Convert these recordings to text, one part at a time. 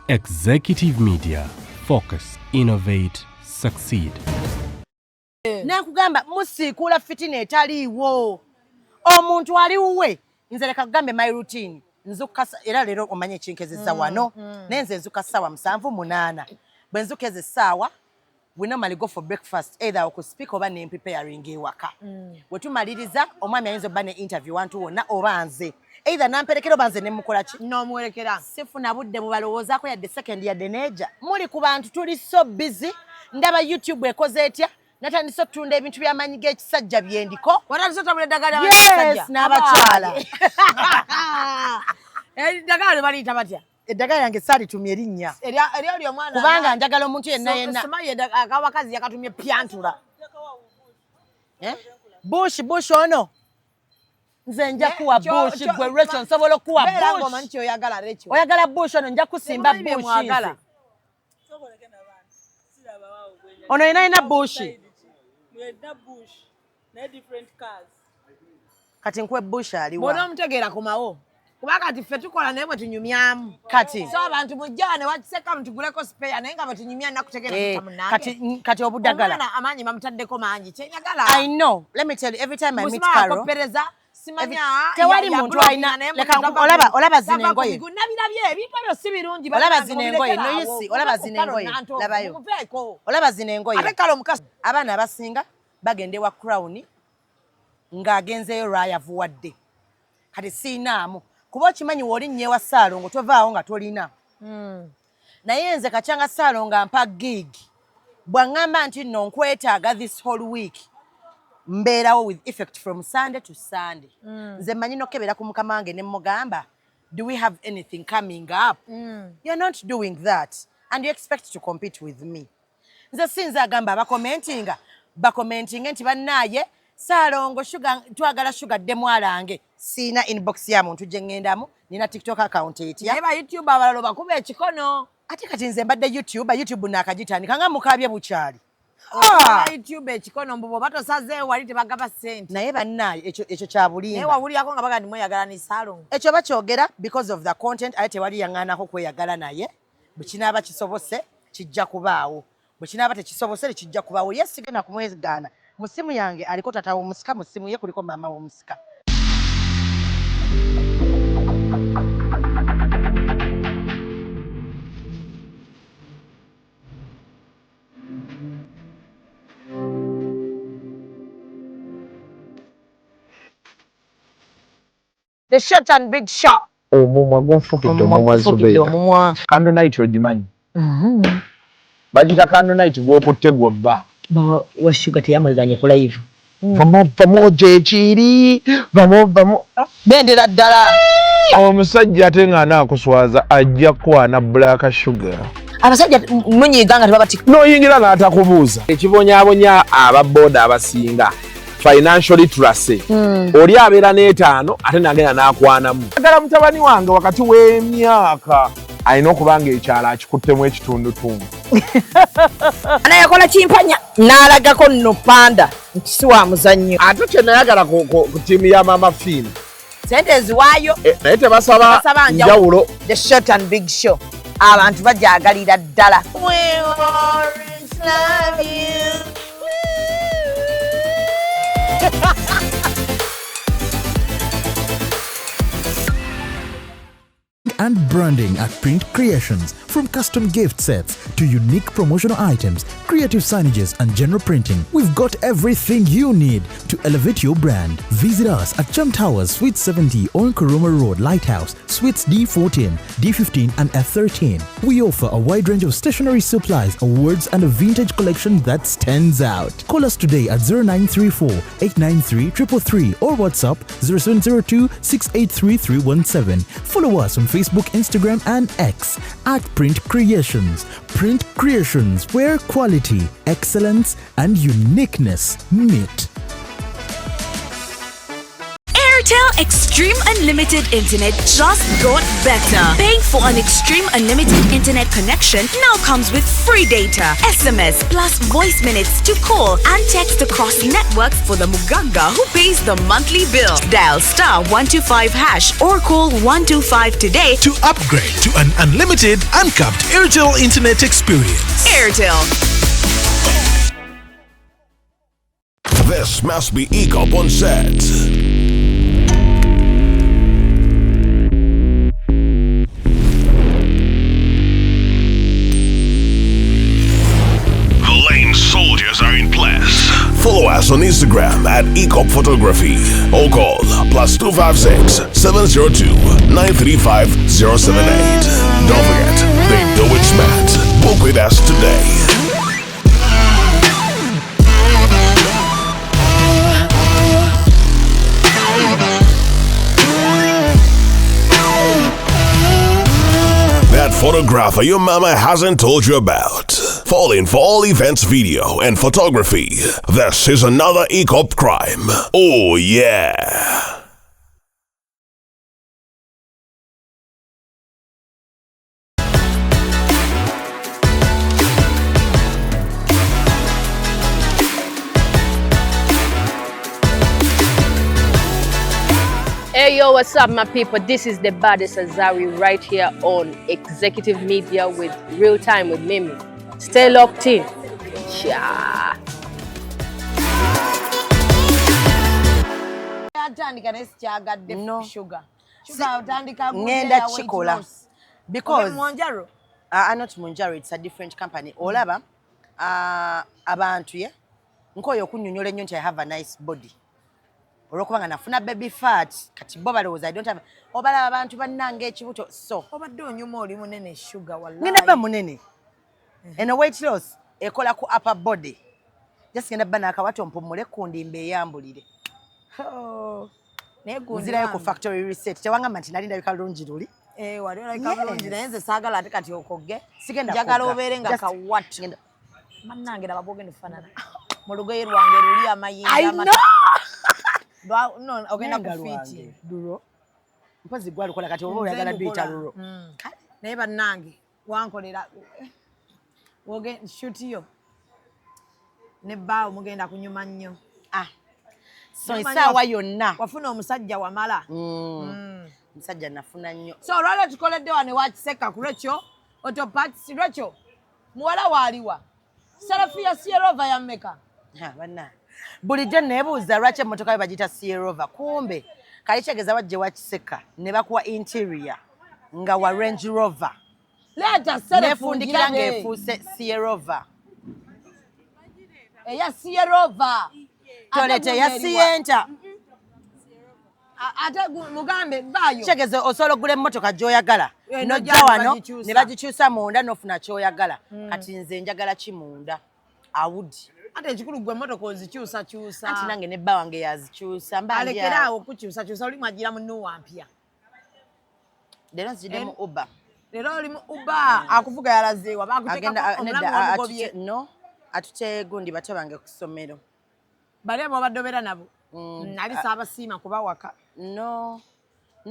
Executive Media. Focus, innovate, succeed. Nakugamba musikula fitina etaliiwo. Omuntu ali uwe nze leka kugambe my routine. Nzuka era lero omanye chinkezeza wano. Nenze nzuka sawa 7-8. Bwe nzukeze sawa we normally go for breakfast either okuspeak oba ne preparing ewaka. Bwe tumaliriza omwami ayinza obba ne interview wantu wonna oba nze. Either namperekera banze ne mukola ki n'omuwerekera sifuna budde bubalowoozaako yadde second yadde neja muli ku bantu tuli so busy ndaba YouTube ekoze etya natandise okutunda ebintu by'amanyi g'ekisajja byendiko watandise otambula eddagala yes n'abakyala eddagala baliyita batya eddagala yange saalitumye erinnya eri oli omwana kubanga njagala omuntu yenna simanyi akawakazi yakatumye pyantula bush ono nze nja kuwa bush gwe Rachel nsobola okuwa bush oyagala bush ono nja kusimba bush ono ina bush kati nkwe bush aliwa bona omutegeera komawo kubanga kati ffe tukola naye bwe tunyumyamu kati so abantu mujja ne wakiseka mutuguleko spare naye nga bwe tunyumya nakutegeera kutamunange kati obuddagala amaanyi bamutaddeko mangi kyenyagala I know let me tell you every time I meet Carol tewali muntu alina olaba zino engoye olaba zino engoye noyisi olaba zino engoye labayo olaba zino engoye abaana abasinga bagende wa crown ng'agenzeyo lwayavuwadde kati siinaamu kuba okimanyi w'olinnye wa Ssaalongo tovaawo nga tolina naye nze kacyanga Ssaalongo ampa gig bw'aŋŋamba nti nno nkwetaaga this whole week mbeerawo with effect from Sunday to Sunday. Nze manyi nokebera ku mukama wange ne mugamba, do we have anything coming up? You're not doing that and you expect to compete with me. Nze sinza agamba bakomentinga nti bannaaye Ssaalongo sugar twagala sugar demwalange sina inbox ya muntu gye ŋŋendamu nina TikTok account etya. Naye ba YouTube abalalo bakuba ekikono. Ate kati nze mbadde YouTube naakagitandika nga mukaabye bukyali. YouTube ekikono mbubo batosaze wali tebagaba sente naye bannaye ekyo kya bulimba naye wawulirako nga baga ndimweyagala ni Ssaalongo ekyo bakyogera because of the content ate tewali yaŋŋaanako kweyagala naye bwe kinaaba kisobose kijja kubaawo bwe kinaaba tekisobose tekijja kubaawo ye sigenda kumwegaana mu ssimu yange aliko tata w'omusika mu ssimu ye kuliko maama w'omusika The short and big shot. Omumwa gonfukidde omumwa Zubeida. Candle night ogimanyi. Bagita candle night gw'okutte gw'obba. Wa sugar teyamalizanye ku live. Vamo gyekiri. Vamo. Bendera ddala. Omusajja ate nga anaakuswaza ajja kwana black sugar. Abasajja munyiga nga tebabati. N'oyingira n'atakubuuza. Ekibonyaabonya ababooda abasinga. Financial literacy. Oli abeera n'etaano ate nagenda n'akwanamu. Agala mutabani wange wakati w'emyaka alina okubanga ekyalo akikuttemu ekitundutundu. Anayakola kimpanya n'alagako nno panda nti si wa muzannyo. Ate kye nayagala ku ttiimu ya Mama Fiina. Sente eziwaayo. Naye tebasaba njawulo. The short and big show. Abantu bajaagalira ddala. We always love you. And branding at Print Creations. From custom gift sets to unique promotional items, creative signages and general printing, we've got everything you need to elevate your brand. Visit us at Chum Towers, Suite 70 on Koroma Road, Lighthouse, Suites D14, D15 and F13. We offer a wide range of stationery supplies, awards and a vintage collection that stands out. Call us today at 0934 893 333 or WhatsApp 0702 683 317. Follow us on Facebook, Instagram and X at Print Creations. Print Creations, where quality, excellence and uniqueness meet. Airtel Extreme Unlimited Internet just got better. Paying for an Extreme Unlimited Internet connection now comes with free data, SMS plus voice minutes to call and text across networks for the Muganga who pays the monthly bill. Dial *125# or call 125 today to upgrade to an unlimited, uncapped Airtel Internet experience. Airtel. This must be ECOP on set. The lane soldiers are in place. Follow us on Instagram at ECOP Photography or call +256 702 935 078. Don't forget, they do it smart. Book with us today. That photographer your mama hasn't told you about. Falling for all events video and photography. This is another ECOP crime. Oh yeah. Hey yo, what's up my people? This is the baddest Azari right here on Executive Media with Real Time with Mimi. Stay locked in. Yeah. No. Sugar Ngenda chikola. Because Monjaro. Not Monjaro, it's a different company. Olaba abantu ye nkoyo okunyonyola ennyo nti I have a nice body. Olwokubanga nafuna baby fat kati bo balowooza I don't have obalaba abantu bannange ekibuto so Obadde onyuma oli munene sugar wallahi. Ngenda ba munene. Eno weight loss ekola ku upper body. Just ngenda ba nakawato mpumule kundi mbe eyambulire. Nzirayo ku factory reset. Tewangamba nti nali ndabika lungi luli. Wali olabika bulungi naye nze saagala ate kati okogge. Sigenda njagala obeere nga kawatu. Bannange laba bwogenda ofaanana. Mu lugoye lwange luli amayinja no, ogenda ku fiti. Duro. Mpozi gwa lukola kati oba oyagala duyita luro. Naye bannange wankolera shoot yo. Ne baawo mugenda kunyuma nnyo. So isaawa yonna. Wafuna omusajja wamala. Musajja nafuna nnyo. So olwaliro tukoledde wano ewakiseka ku lwekyo autoparts lwekyo muwala waaliwa. Sarafia Sierova ya mmeka. Banna. Bulijjo neebuuza lwaki emmotoka yo bagiyita Sierova. Kumbe kali kyegeza wajje wakiseka ne bakuwa interior nga wa Range Rover. Leta sere nefundikira ng'efuuse Sierova. Eya Sierova. Tolete ya Sienta. Ate mugambe bayo. Kyegeza osobola ogula emmotoka gy'oyagala. Nojja wano ne bagikyusa munda n'ofuna ky'oyagala. Kati nze njagala ki munda? Awudi. Ate ekikulu gwe emmotoka ozikyusa. Anti nange ne bba wange yazikyusa. Alekeraawo okukyusa oli mwagira mu Nuwa mpya. Leero nzidde mu Uber. Leero oli mu Uber akuvuga yalazeewa bakuteekako omulamu omugobye. No, atute gundi bato bange ku ssomero. Bali abo obadde obeera nabo? Nali saabasiima kuba waka. No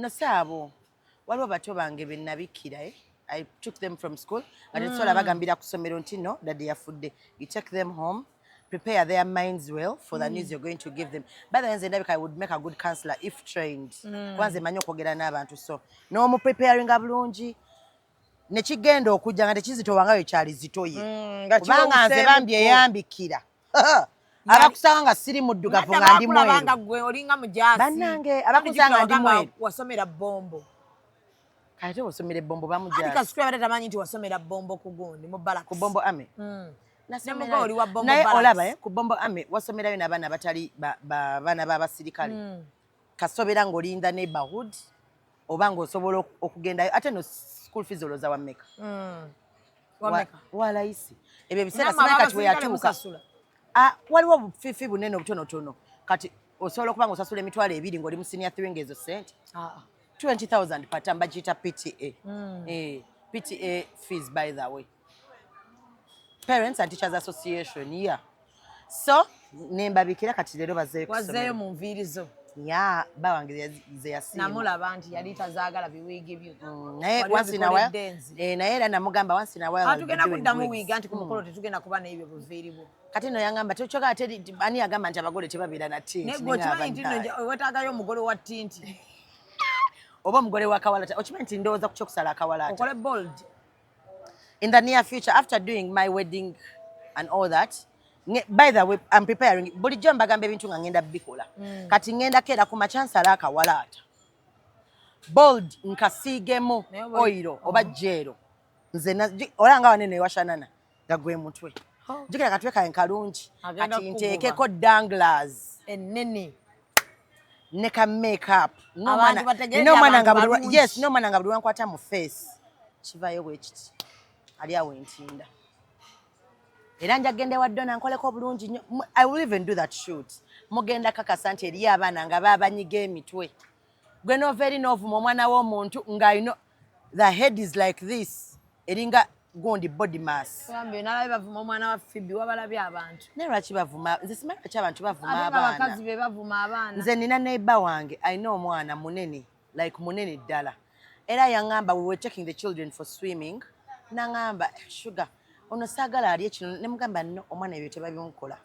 saabo. Waliwo bato bange be nabikira I took them from school. Atesobola bagambira ku ssomero nti no, daddy yafudde. You take them home, prepare their minds well for the news you're going to give them. By the way, I would make a good counselor if trained. Kwanze manyo kwogera n'abantu so. No mu preparing bulungi. Nekigenda okujja nga tekizitowangayo kyali zitoye. Kubanga nze bambi eyambikira. Abakusanga nga siri muddugavu nga ndi mweru. Abanga gwe olinga mujaasi. Bannange abakusanga ndi mweru. Wasomera bombo. Kati wasomera bombo bamujaasi. Ati kasukwe abadde tamanyi nti wasomera bombo ku gundi mu Barracks. Ku bombo ame. Nasomera oli wa bombo naye Barracks. olaba ku bombo ame wasomerayo n'abaana batali baana b'abasirikale. Kasobera ng'olinda neighborhood oba ng'osobola okugendayo ate no school fees olooza wammeka. Wammeka. Walayisi. Ebyo ebiseera simanyi kati we yatuuka. Waliwo obufiifi bunene obutonotono. Kati osobola okuba ng'osasula emitwalo 2 ng'oli mu senior 3 ng'ezo ssente. 20,000 per term bagiyita PTA. PTA fees by the way. Parents and Teachers Association, yeah. So, nembabikira kati leero bazeeyo kusomero. Wazeeyo mu nviiri zo. ya bawange ze yasimba namulaba nti yali tazaagala biwiigi byo naye once na wa naye era namugamba once na wa tugenda kuddamu wiiga nti ku mukolo tetugenda kuba n'ebyo buviiribu kati no yangamba tochoka ate ani yagamba nti abagole tebabeera na tinti negwe okimanyi nti wetaagayo omugole wa tinti oba omugole wa kawalata okimanyi nti ndowooza ku kyokusala akawalata okole bold in the near future after doing my wedding and all that by the way I'm preparing bulijjo mbagamba ebintu nga ngenda bikola kati ngenda kera ku machansala akawalata bold nkasiigemu oiro oba jero nze olanga wanene washanana gagwe mutwe jikira katwe kae kalungi kati nteekeko danglers ennene ne ka makeup no mana nga buli yes no mana nga buli wankwata mu face kivayo bwekiti ali awo entinda era njagende wa dona nkoleko bulungi nnyo I will even do that shoot mugenda kakasa nti eri abaana nga babanyiga emitwe gwe no very novu omwana w'omuntu nga you know the head is like this eringa gondi body mass yambe nalabe bavuma omwana wa Phoebe wabalabye abantu ne lwaki bavuma nze simanyi lwaki abantu bavuma abaana abakazi be bavuma abaana nze nina neighbor wange I know omwana munene like munene ddala era yangamba we were taking the children for swimming nangamba sugar ono saagala ali ekino ne mugamba no omwana ebyo tebabinkola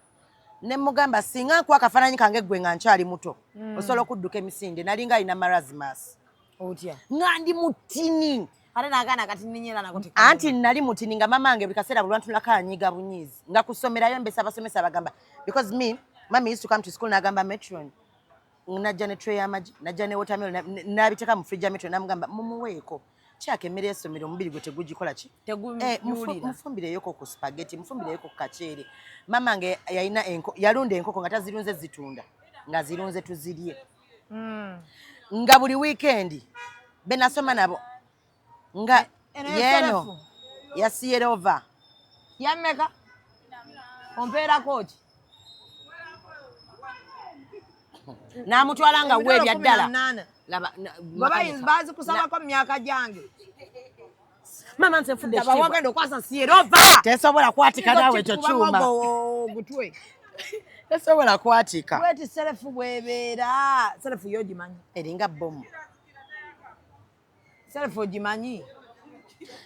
ne mugamba singa kwa kafananyi kange gwe nga nkyali muto osobola okudduka emisinde nalinga alina marasmus otya nga ndi mutini ate nagana kati ninyera nakote anti nali mutini nga mamange bikaseera buli lwantulako anyiga bunyizi nga kusomerayo mbesa abasomesa bagamba because me mami used to come to school nagamba metron najja ne tray y'amagi najja ne watermelon nabiteka mu fridge ya metron namugamba mumuweeko kyake emmere y'essomero omubiri gwe tegugikola ki mufumbireyo ku spaghetti mufumbireyo ku kaceere mamange yalina yalunda enkoko nga tazirunze zitunda nga zirunze tuzirye nga buli weekend benasoma nabo nga yeno ya Sierova yameka ompeerako ki namutwala nga weebya ddala bazi kusabako mu myaka gyange mama nze nfudde ekitiibwa wagenda okwasa Sierova tesobola kwatika naawe ekyo kyuma gutwe tesobola kwatika bweti serefu bwebeera serefu yogimanyi eringa bomu serefu ogimanyi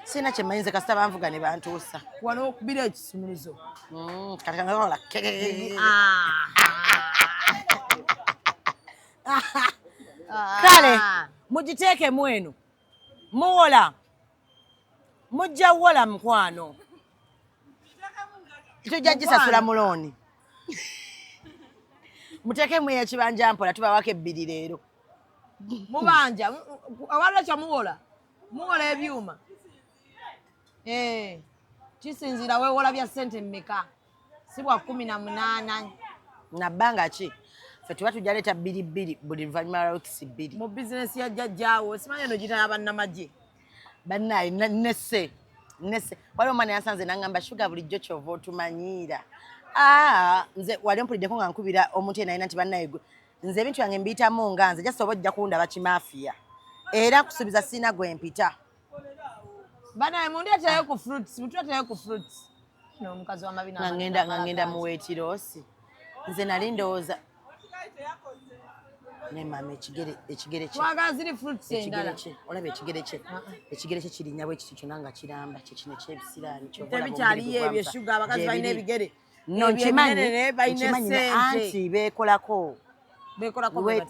sina kyemanyi nze kasita banvuga ne bantuusa wano okubira ekisumirizo kati kangaola kale mugiteeke mweno muwola mujja wola mukwano tujja gisasula mulooni muteekemu ekibanja mpola tubawako ebbiri leero mubanja awalira kyamuwola muwola ebyuma kisinzira weewola bya ssente mmeka si bwa 18 nabbanga ki fe tuba tujja leeta bbiri buli luvannyuma lwa wikisi bbiri mu bizinesi ya jjajjaawo simanyi eno gitaya bannamagye bannaye nesse waliwo omwana yansanze nangamba shuga bulijjo kyova otumanyiira nze wali ompuliddeko nga nkubira omuntu yenalina nti bannaye nze ebintu yange mbiyitamu nga nze jasi oba ojja kundaba kimafiya era kusuubiza sina gwe mpita bannaye mundeeteyo ku fruits mutuleteyo ku fruits n'omukazi w'amabi nga ngenda mu weetiroosi nze nali ndowooza ne mama ekigere twagala ziri fruits endala olaba ekigere kye kirinya bwe kiti kyonna nga kiramba kyekino ekyebisiraani tebikyaliyo ebyo shuga abakazi balina ebigere no nkimanyi anti beekolako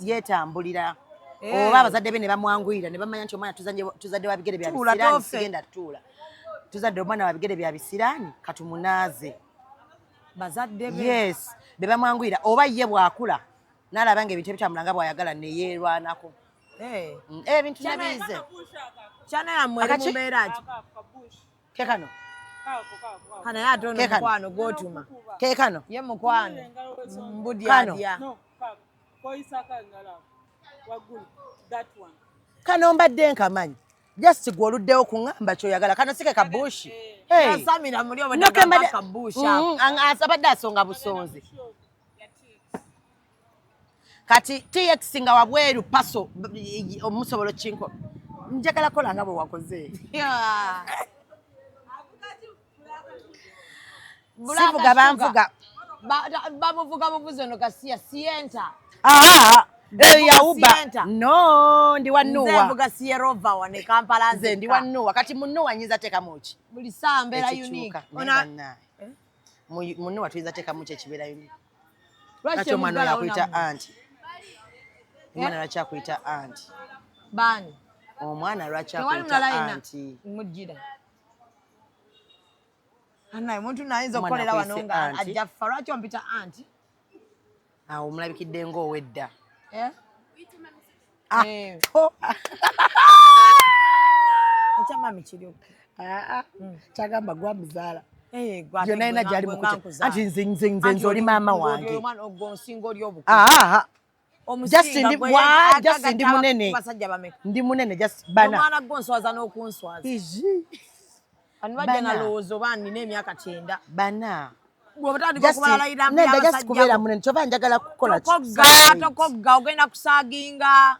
yeetambulira oba abazadde be ne bamwanguyira ne bamanya nti omwana tuzadde wa bigere bya bisiraani sigenda tutuula tuzadde omwana wa bigere bya bisiraani katumunaaze bazadde be yes be bamwanguyira oba ye bwakula nalaba nga ebintu ebitamulanga bwayagala neyeerwanako ebintu nabize kyana yammwe mubeera ki kekano kana ye ate ono mukwano gw'otuma kekano ye mukwano mbudyadya kano mbadde nkamanyi just gwe oluddewo kuŋŋamba kyoyagala kano sike kabushi asamira muli obadde kabushi abadde asonga busonzi kati TX nga wabweru paso omusobolo kinko njagala kola nga bwe wakoze sivuga banvuga bamuvuga buvuzi ono kasiya sienta yauba no ndi wanuwa nze mvuga Sierova wane Kampala nze ndi wanuwa kati munuwa nyinza teka muki buli saa mbeera unique ona munuwa tuyinza teka muki ekibeera unique lwaki omwana yakuyita anti omwana lwaki akuyita anti bani omwana lwaki akuyita anti mujjira anaye muntu nayinza okukolera wano nga ajja ffa lwaki ompita anti awo omulabikidde ng'owedda ekyamami kiri kyagamba gwamuzaala yonna yina gyali mukuta anti nze oli maama wange just ndi munene ndi munene just bana omwana gonswaza n'okunswaza ani bajja nalowooza oba nina emyaka 9 bana bw'otandika okubalayira just kubeera munene kyova njagala kukola tokogga ogenda kusaaginga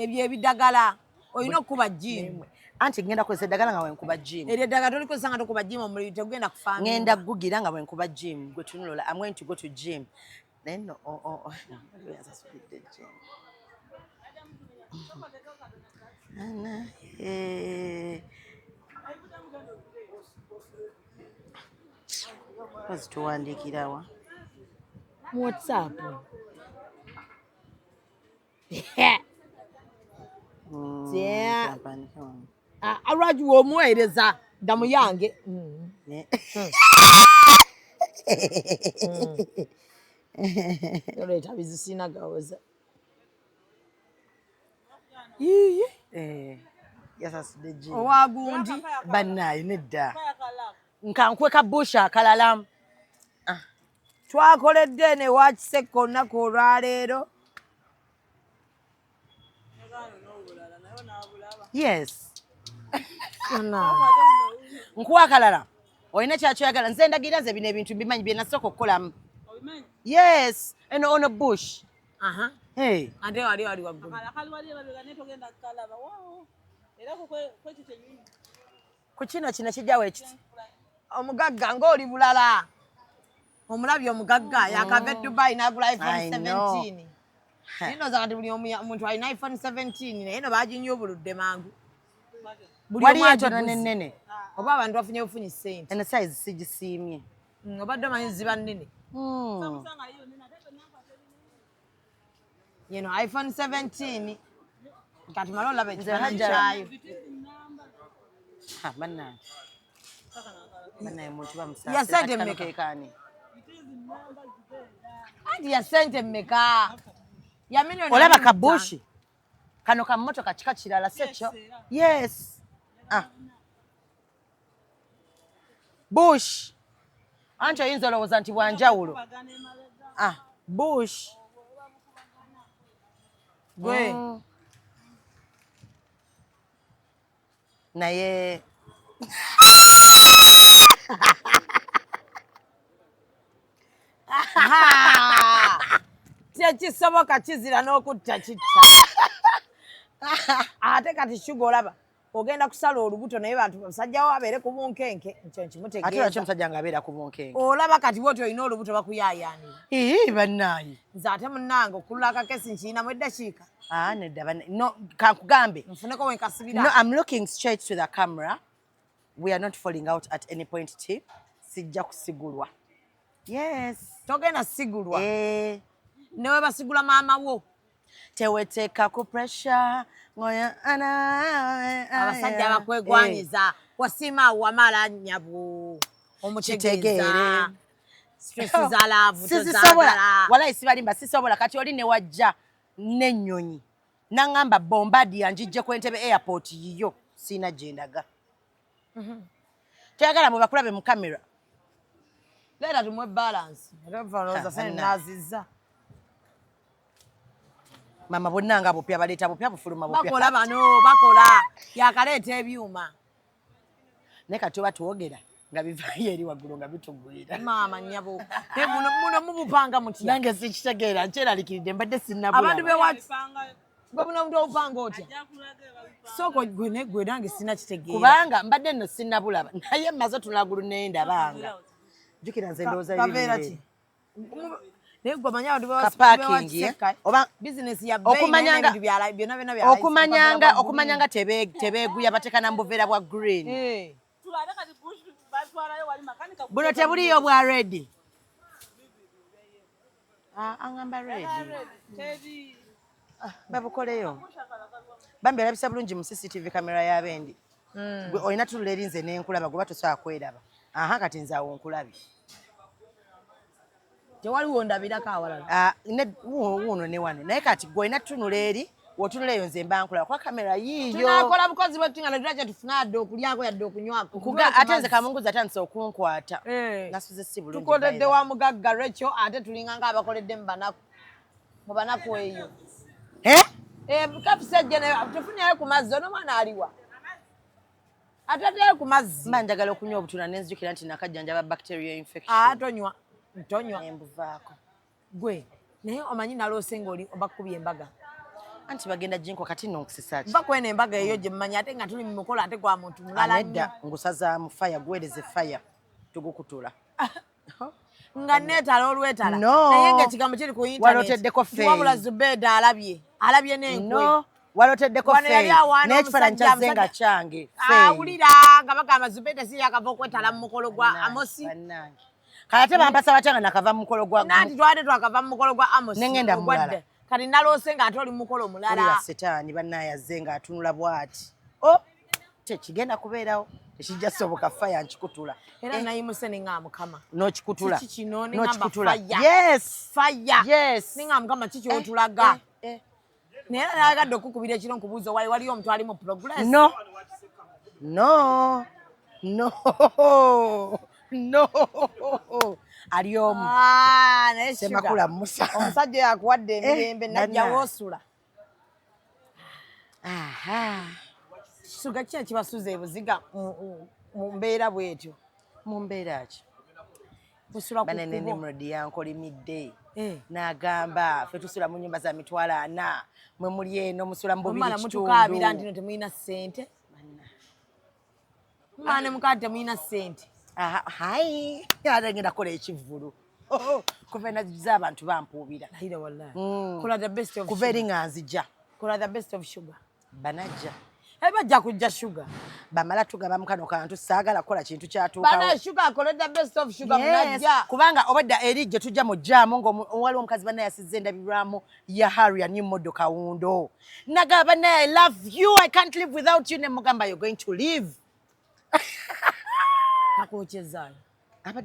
ebyo ebiddagala olina okuba jimu anti ngenda kukozesa eddagala nga wenkuba jimu eryo eddagala tolikozesa nga tokuba jimu omuliri tegugenda kufaanga ngenda gugira nga wenkuba jimu gwe tunulola I'm going to go to gym naye no yasasulidde gym tuwandiikirawa WhatsApp alwaki womuweereza damu yange oleeta bizisina gawoza yasasudde gym owagundi bannaye nedda nkankweka busha akalala twakoledde ne wakiseko olunaku olwaleero yes nkuwa akalala olina kyakyoyagala nze ndagira nze bino ebintu bimanyi bye nasooka okukolamu yes eno ono bush ate wali waggulu ku kino kijjawo ekiti omugagga ng'oli bulala omulabye omugagga yakava e Dubai n'agula iPhone 17 ninoza kati buli omuntu alina iPhone 17 naye no baginnya obuludde mangu wali entono n'ennene oba abantu bafunye bufunyi ssente eno size sigisiimye obadde omanyi ziba nnene yeno iPhone 17 kati mala olaba ekifaananyi kyayo bannaye muntu bamusa ya sente mmeka anti ya sente mmeka ya milioni olaba kabushi kano ka mmotoka kika kirala sekyo yes bush anti oyinza olowooza nti bwanjawulo bush gwe naye tekisoboka kizira n'okutta kitta ate kati shuga olaba ogenda kusala olubuto naye bantu basajjawo abeere ku bunkenke ekyo nkimutegeeza ate lwaki omusajja ng'abeera ku bunkenke olaba kati bwoti olina olubuto bakuyaayaanira bannaayi nze ate munnange okulula akakesi nkiyinamu eddakiika nedda no kankugambe nfuneko wenkasibira no I'm looking straight to the camera we are not falling out at any point t sijja kusigulwa yes togenda sigulwa newe basigula maama wo teweteeka ku pressure abasajja abakwegwanyiza wasiima wamala nyabu omutegeeza stress za laavu sizisobola walayi sibalimba sisobola kati oli ne wajja n'ennyonyi naŋŋamba bombadi njijje ku Entebbe airport yiyo siina gye ndaga toyagala mwe bakulabe mu kamera leeta tumwe balance olowooza sene naazizza mama bonna nga bupya baleeta bupya bufuluma bupya bakola bano bakola yakaleeta ebyuma naye kati oba tuwogera nga bivaayo eri waggulu nga bitugwira maama nnyabo muno mubupanga mutya nange sikitegeera nkyeralikiridde mbadde sinnabula abantu bewati gwe buno omuntu obupanga otya soko gwe nange sina kitegeera kubanga mbadde nno sinnabulaba naye mmaze tulagulu nendabanga jjukira nze ndowooza Nego manya abantu parking oba business ya bay okumanyanga tebeguya batekana mbuvera bwa green buno tebuliyo bwa red angamba red babukoleyo bambi alabisa bulungi mu CCTV kamera ya bendi gwe olina tunula erinze n'enkulaba gwe batosobola kweraba kati nze awo nkulabi tewaliwo ndabirako awalala wuno ne wano naye kati gwe olina tunula eri wotunula eyo nze mba nkulaba kwa kamera yiiyo tunakola bukozi bwetutingana tulakya tufuna adde okulyako yadde okunywako ate nze kamunguzi atandise okunkwata nasuze si bulungi tukodedde wa mugagga Rachel ate tulinga nga abakoledde mu banaku eyo kapusejje tufunyeyo ku mazzi ono mwana aliwa atateyo ku mazzi mba njagala okunywa obutuna nenzijukira nti nakajjanjaba bacteria infection tonywa embuvaako gwe naye omanyi naloose ng'oli obakubye embaga anti bagenda jinko kati nonkusisaki va kwena embaga eyo gye mmanyi ate nga tuli mu mukola ate gwa muntu mulala nnyo ngusazaamu faya guweereze faya tugukutula nga neetala olwetala naye ng'ekigambo kiri ku waloteddeko wabula Zubeda alabye n'enkwe waloteddeko n'ekifaananyi kyazze nga kyange awulira nga bagamba Zubeda si yakava okwetala mu mukolo gwa Amosi kale ate bampasa batya nga nakava mu mukolo gwa nanti twade twakava mu mukolo gwa Amosi nengenda mulala kati naloose ng'ate oli mu mukolo mulala olira setaani bannaye azze ng'atunula bw'ati tekigenda kubeerawo tekijja soboka faya nkikutula era nayimuse ninga mukama n'okikutula ninga mukama kiki wotulaga naye nayagadde okukubira ekiro nkubuuza waliyo omuntu ali mu progress ali omu semakula musa omusajja yakuwadde emirembe najja woosula kisuga kiki kibasuza ebuziga mu mbeera bwetyo mu mbeera ki banene Nimrodi yankolimidde n'agamba ffe tusula mu nnyumba za mitwalo 4 mwe muli eno musula mu bubiri kitundu mutukaabira nti no temulina ssente mwana ne mukaati temulina ssente hayi ate ngenda kukola ekivvulu kuva enaziza abantu bampuubira kuva eri nga nzija kola the best of sugar banajja bajja kujja sugar bamala tugabamu kano kantu saagala kukola kintu kyatuukawo bana sugar akola the best of sugar munajja kubanga obadda eri gye tujja mu jjaamu ng'owaliwo omukazi bannaye asizza endabirwamu ya Harry ani mmotoka wundo nagaba bannaye I love you I can't live without you ne mugamba you're going to live akwokyezaayo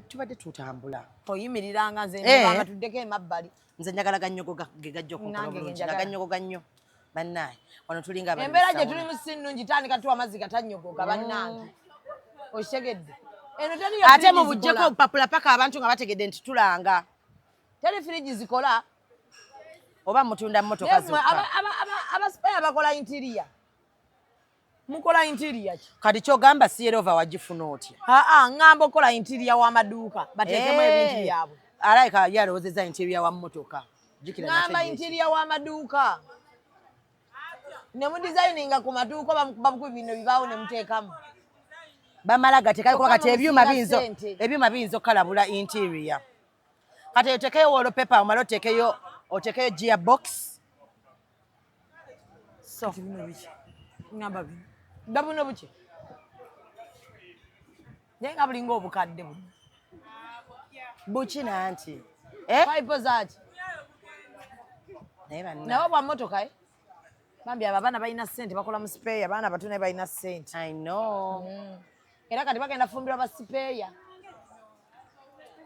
tubadde tutambula oyimiriranga nze nebanga tuddeko emabbali nze njagala gannyogo ge gajja okukola bulungi gannyogo gannyo bannaye wano tulinga embeera gye tuli mu si nnungi tandika tuwa amazzi gatannyogoga bannange okitegedde eno teriyo ate mu bujjeko obupapula paka abantu nga bategedde nti tulanga teri firiji zikola oba mutunda mmotoka zokka abasipeya bakola interior mukola interior ki kati kyogamba siyerova wagifuna otya ngamba okola interior w'amaduuka bateekemu ebintu byabwe alayika yalowoozezza interior wa mmotoka ngamba interior w'amaduuka ne mu designinga ku maduuka bamukubabuku bino bibaawo ne muteekamu bamala gateekayo kati ebyuma biyinza okalabula interior kati oteekeyo wallpaper omala oteekeyo gearbox so ngamba bino dabuno buki naye nga bulinga obukadde buno buki nanti paipo zaaki naye bwa mmotoka bambi abo abaana balina ssente bakola mu sipeeya abaana bato naye balina ssente I know era kati bagenda fumbirwa ba sipeeya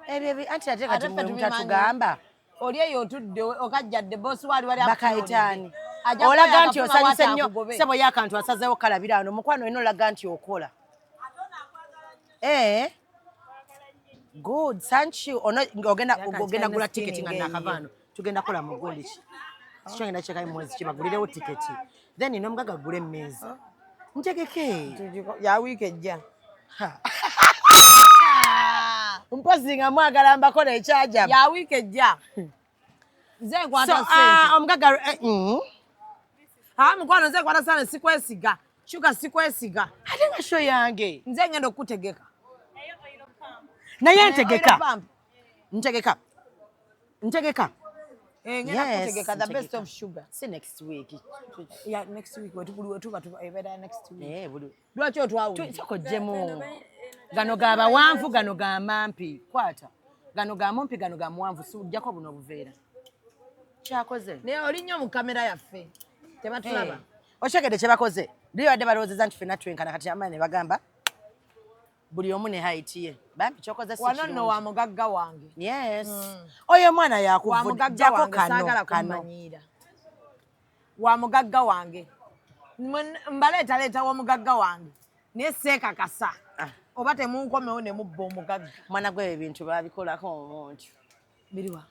ebyo anti ate kati omuntu atugamba oli eyo otudde okajjadde boosi waali bakayitaani olaga nti osanyuse nnyo sebo y'akantu asazeewo kalabira wano mukwano olina olaga nti okola good thank you ogenda gula tiketi nga nakavaano tugenda kola mu gundi ki sikyo ngenda kyekayo mwezi kibagulirewo tiketi then n'omugaga gula emmeeza ntegeke ya wiiki ejja mpozi nga mwagala mbakola ekyajabu ya wiiki ejja nze nkwata ssente omugaga mukwano nze nkwata ssente sikwesiga shuga sikwesiga ate nga sho yange nze ngenda okutegeka naye ntegeka Ntegeka. The best of sugar. See next week. Yeah, next week. Next week. Yeah, Lwaki otwawo? Tukojjemu. Gano ga Abawanvu, gano ga Nabampi. Kwata. Gano ga Mumpi, gano ga Muwanvu. Sujjako buno buveera. Kyakoze. Naye oli nnyo mu kamera yaffe. Tebatulaba. Okyegedde kye bakoze. Ndiyo badde balowoozezza nti ffenna twenkana kati amaanyi ne bagamba buli omu ne height ye. Bambi kyokoze si kirungi. Wano nno wa mugagga wange. Yes. Oyo omwana yakuvujjako kano. Wa mugagga wange. Mbaleeta wa mugagga wange. Naye seekakasa. Oba temunkomewo ne mubba omugagga. Mwana gwe ebintu babikolako omuntu. Biriwa.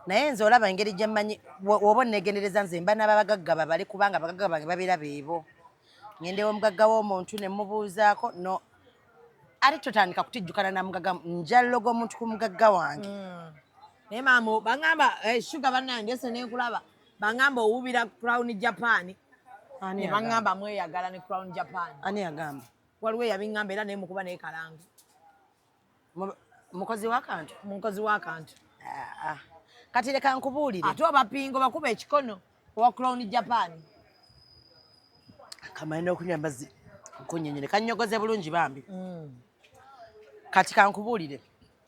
Naye nze olaba engeri gye mmanyi woba onneegendereza nze mba n'abagagga babale kubanga abagagga bange babeera beebo. Ngendewo omugagga w'omuntu ne mubuuzaako no ate totandika kutijjukana na mugagga njalogo omuntu ku mugagga wange. Naye maama bangamba sugar bannange ndese n'enkulaba bangamba owubira Crown Japan. Ne bangamba mweyagala ne Crown Japan. Ani yagamba? Waliwo eyabingamba era naye mukuba naye kalanga. Mukozi w'akantu? Mukozi w'akantu. Kati leka nkubuulire. Ate obapingo bakuba ekikono owa Crown Japan. Kamanyi n'okunywa amazzi kunyenyere kannyogoze bulungi bambi. Kati kankubuulire.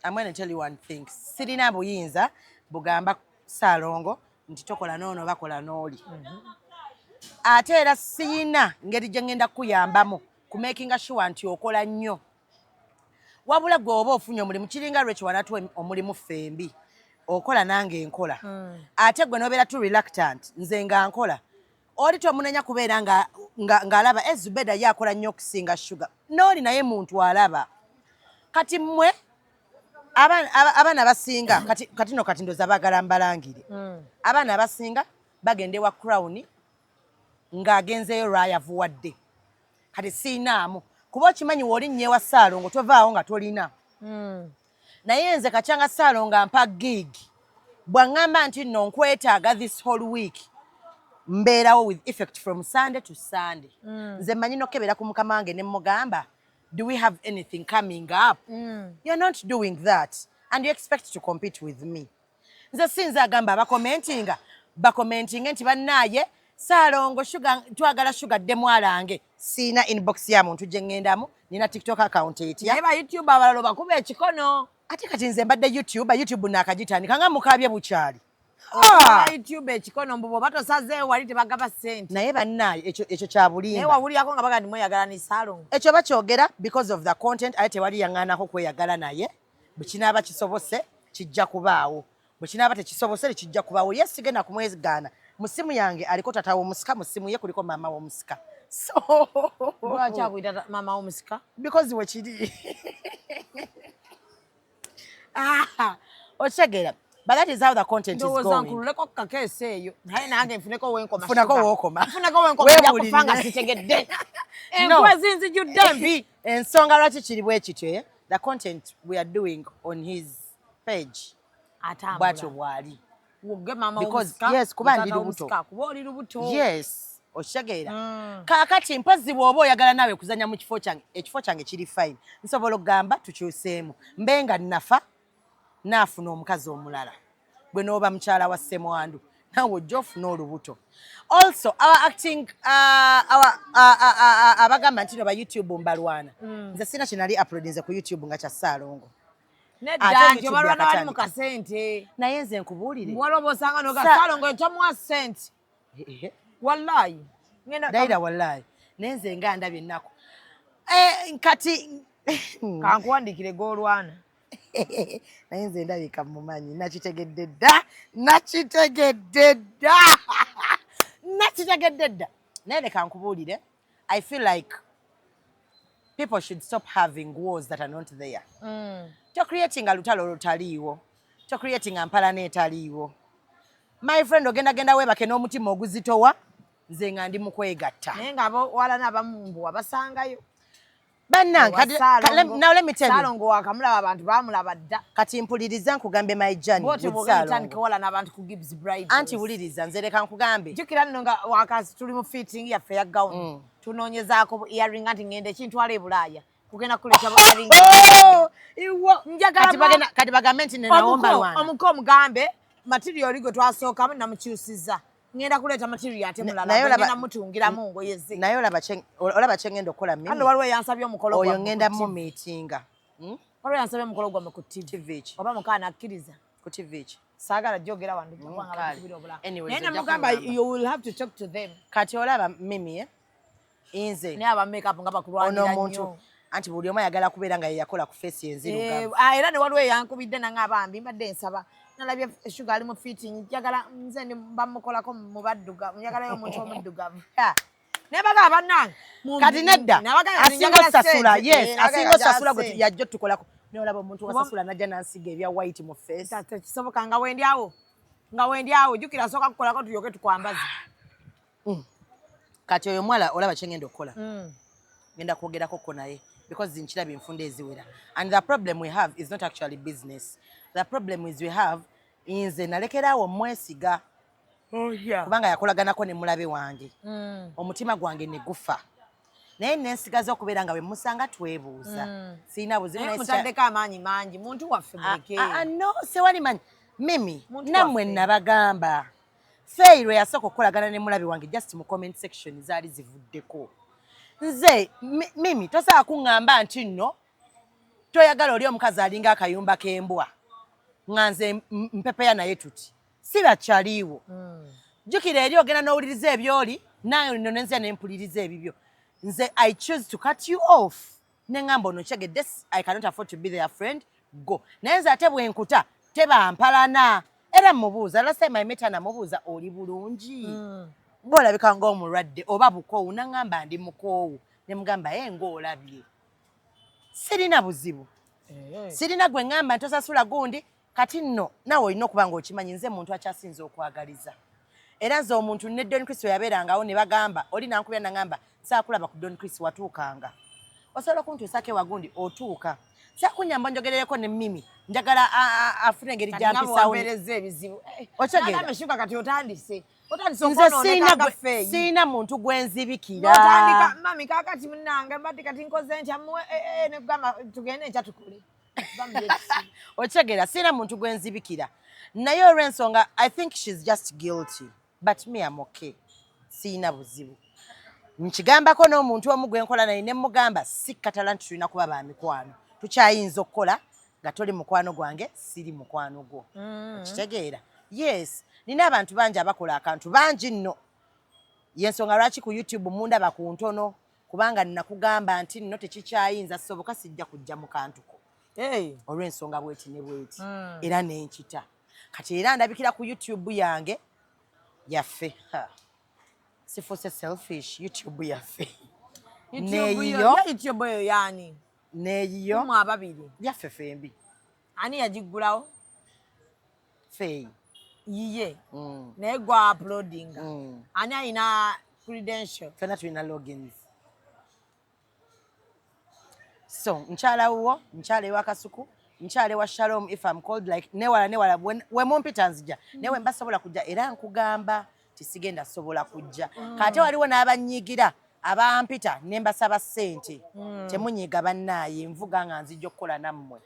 I'm going to tell you one thing. Sirina buyinza bugamba Saalongo nti tokola noono bakola n'oli. Ate era siyina ngeri gye ngenda kuyambamu ku making sure nti okola nnyo. Wabula gwe oba ofunye omulimu kiringa lwe kiwanatu omulimu fembi. Okola nange enkola. Ate gwe nobeera tu reluctant nze nga nkola. Oli tomunenya kubeera ng'alaba Ezubeda yakola nnyo okusinga Sugar. N'oli naye muntu alaba. Kati mmwe abaana abasinga kati no kati ndoza baagala mbalangire. Abaana abasinga bagende wa Crown ng'agenzeyo lwayavuwadde. Kati siinaamu. Kuba okimanyi w'oli nnyewa Saalongo tovaawo nga tolina. Naye nze kakyanga Saalongo ampa gig. Bw'aŋŋamba nti nno nkwetaaga this whole week. Mbeerawo with effect from Sunday to Sunday. Nze mmanyi nokebera ku mukama wange ne mmugamba, do we have anything coming up? You're not doing that. And you expect to compete with me. Nze sinza agamba bakomentinga nti bannaaye Saalongo Sugar twagala Sugar dde mwalange. Siina inbox ya muntu gye ŋŋendamu. Nina TikTok account etya. Naye ba YouTube abalala bakuba ekikono. Ate kati nze mbadde YouTube naakagitandika nga mukaabye bukyali. YouTube ekikono mbubo batosazeewo wali tebagaba ssente. Naye bannaaye ekyo kya bulimba. Naye wawulirako nga baga ndimweyagala ne Saalongo. Ekyo bakyogera because of the content ate tewali yaŋŋaanako kweyagala naye. Bwe kinaaba kisobose kijja kubaawo. Bwe kinaaba tekisobose kijja kubaawo. Ye sigenda kumwezigaana. Mu simu yange aliko tata w'omusika, mu simu ye kuliko maama w'omusika. So lwaki akuyita maama w'omusika? Because we kiri. Otegera. But that is how the content is going. Ndowooza nkululeko kakeesi eyo. Naye nange nfuneko w'enkoma. Funako w'okoma. Nfuneko w'enkoma ojja kufa nga sitegedde. Enkwe zinzijjudde mbi. Ensonga lwaki kiri bwe kityo. The content we are doing on his page. Bwatyo bwali. Because yes, kuba ndi lubuto. Kuba oli lubuto. Yes. Oshageera. Kaakati mpozi bw'oba oyagala nawe kuzanya mu kifo kyange. Ekifo kyange kiri fine. Nsobola okugamba tukyuseemu. Mbenga nafa. Naafuna omukazi omulala. Bwe n'oba mukyala wa Ssemwandu. Naawe ojja ofuna olubuto. Also, our acting, abagamba nti no ba YouTube mbalwana. Nze sina kye nali uploadinze ku YouTube nga kya Saalongo. Nedda nti obalwana bali mu kasente. Naye nze nkubuulire. Waloba osanga noga Saalongo tamuwa sente. Wallahi. Daira wallahi. Naye nze nga ndabye ennaku. Nkati. Kankuwandiikire goolwana. Naye nze ndabika mumanyi nakitegedde dda. Nakitegedde dda. Naye leka nkubuulire. I feel like people should stop having wars that are not there. To creating a lutalo lutaliiwo. To creating a mpalana etaliiwo. My friend ogenda weebake n'omutima oguzitowa. Nze nga ndi mu kwegatta. Naye ng'abo walana abamu wabasangayo. Now let me tell you. Saalongo wakamulaba abantu baamulaba dda. Kati mpuliriza nkugambe my journey with Saalongo. Wala n'abantu ku Gibbs Bride. Anti wuliriza nze leka nkugambe. Jjukira nno nga wakasi tuli mu fitting yaffe ya gown. Tunoonyezaako earring anti ngende kintwala e Bulaaya. Kugenda kuleeta earring. Njagala kati bagambe nti nena womba lwana. Omuko omugambe material go twasookamu namukyusiza ngenda kuleeta material ate mulala ngenda mutungiramu ngo yeze naye olaba kyengenda okukola mimi ano waliwo yansabye omukolo oyo ngenda mu meetinga waliwo yansabye omukolo gwamme ku TV oba mukaana akkiriza ku TV saagala jogera wandu naye namugamba you will have to talk to them kati olaba mimi inze naye aba makeup nga bakulwanira nnyo anti buli omu ayagala kubeera nga yeyakola ku feesi enzirugavu era ne waliwo eyankubidde nange abambi mbadde nsaba nalabye eshuga ali mu fitting njagala nze bamukolako mu baddugavu njagalayo omuntu omuddugavu naye baga bannange kati nedda asinga osasula asinga osasula gwe yajja tukolako naye olaba omuntu wasasula najja nansiga ebya white mu feesi kisoboka nga wendiawo jjukira asooka kukolako tulyoke tukwambaze kati oyo mwala olaba kyengenda okukola ngenda kwogerakoko naye because nkirabye enfunda eziwera and the problem we have is not actually business the problem is we have nze nalekeraawo mwesiga kubanga yakolaganako ne mulabe wange omutima gwange ne gufa naye nensigaza okubeera nga bwe musanga twebuuza sirina buzimutaddeko amaanyi mangi muntu waffe no sewali manyi mimi nammwe nabagamba Feiro yasooka okukolagana ne mulabe wange just mu comment section zaali zivuddeko nze mimi tosobola kuŋŋamba nti nno toyagala oli omukazi alinga akayumba k'embwa nga nze mpepeya naye tuti si bakyaliiwo jjukira eri ogenda n'owuliriza ebyoli naye nno nenzira ne mpuliriza ebibyo nze I choose to cut you off ne ŋŋamba ono kyegedde I cannot afford to be their friend go naye nze ate bwe nkuta tebampalana era mubuuza last time I met her namubuuza oli bulungi ng'olabika ng'omulwadde oba bukoowu naŋŋamba ndi mukoowu ne mugamba ng'olabye sirina buzibu sirina gwe ŋŋamba ntosasula gundi kati nno nawe olina okuba ng'okimanyi nze muntu akyasinza okwagaliza era nze omuntu ne Don Chris yabeerangawo ne bagamba oli nankubira naŋŋamba saakulaba ku Don Chris watuukanga osobola okuntuusako ewagundi otuuka sakunyamba njogerereko ne Mimi njagala afune engeri gyampisawo ebizibu okyegera kati otandise siina muntu gwenzibikira otandika mami kakati munange mbadde kati nkoze ntya nekugamba tugende enkya tukole okyegera siina muntu gwenzibikira naye olw'ensonga I think she's just guilty but me I'm okay siina buzibu nkigambako n'omuntu omu gwe nkola naye ne mugamba si katala nti tulina kuba ba mikwano tukyayinza okukola nga toli mukwano gwange siri mukwano gwo kitegeera yes nina abantu bangi abakola akantu bangi nno yensonga lwaki ku YouTube mundaba ku ntono kubanga nakugamba nti nno tekikyayinza soboka sijja kujja mu kantuko olw'ensonga bweti ne bweti era nenkita kati era ndabikira ku YouTube yange yaffe sifuuse selfish YouTube yaffe neeyo YouTube eyo yani neeyo mu ababiri yaffe fembi ani yagiggulawo feyi yiye naye gwa uploadinga ani alina credential fena tulina logins so nkyala wuwo nkyala ewa Kasuku nkyala ewa Shalom if I'm called like newala we mumpita nzija newe mbasobola kujja era nkugamba tisigenda sobola kujja kate waliwo n'abanyigira abampita ne mbasaba ssente temunyiga bannaaye nvuga nga nzijja okukola nammwe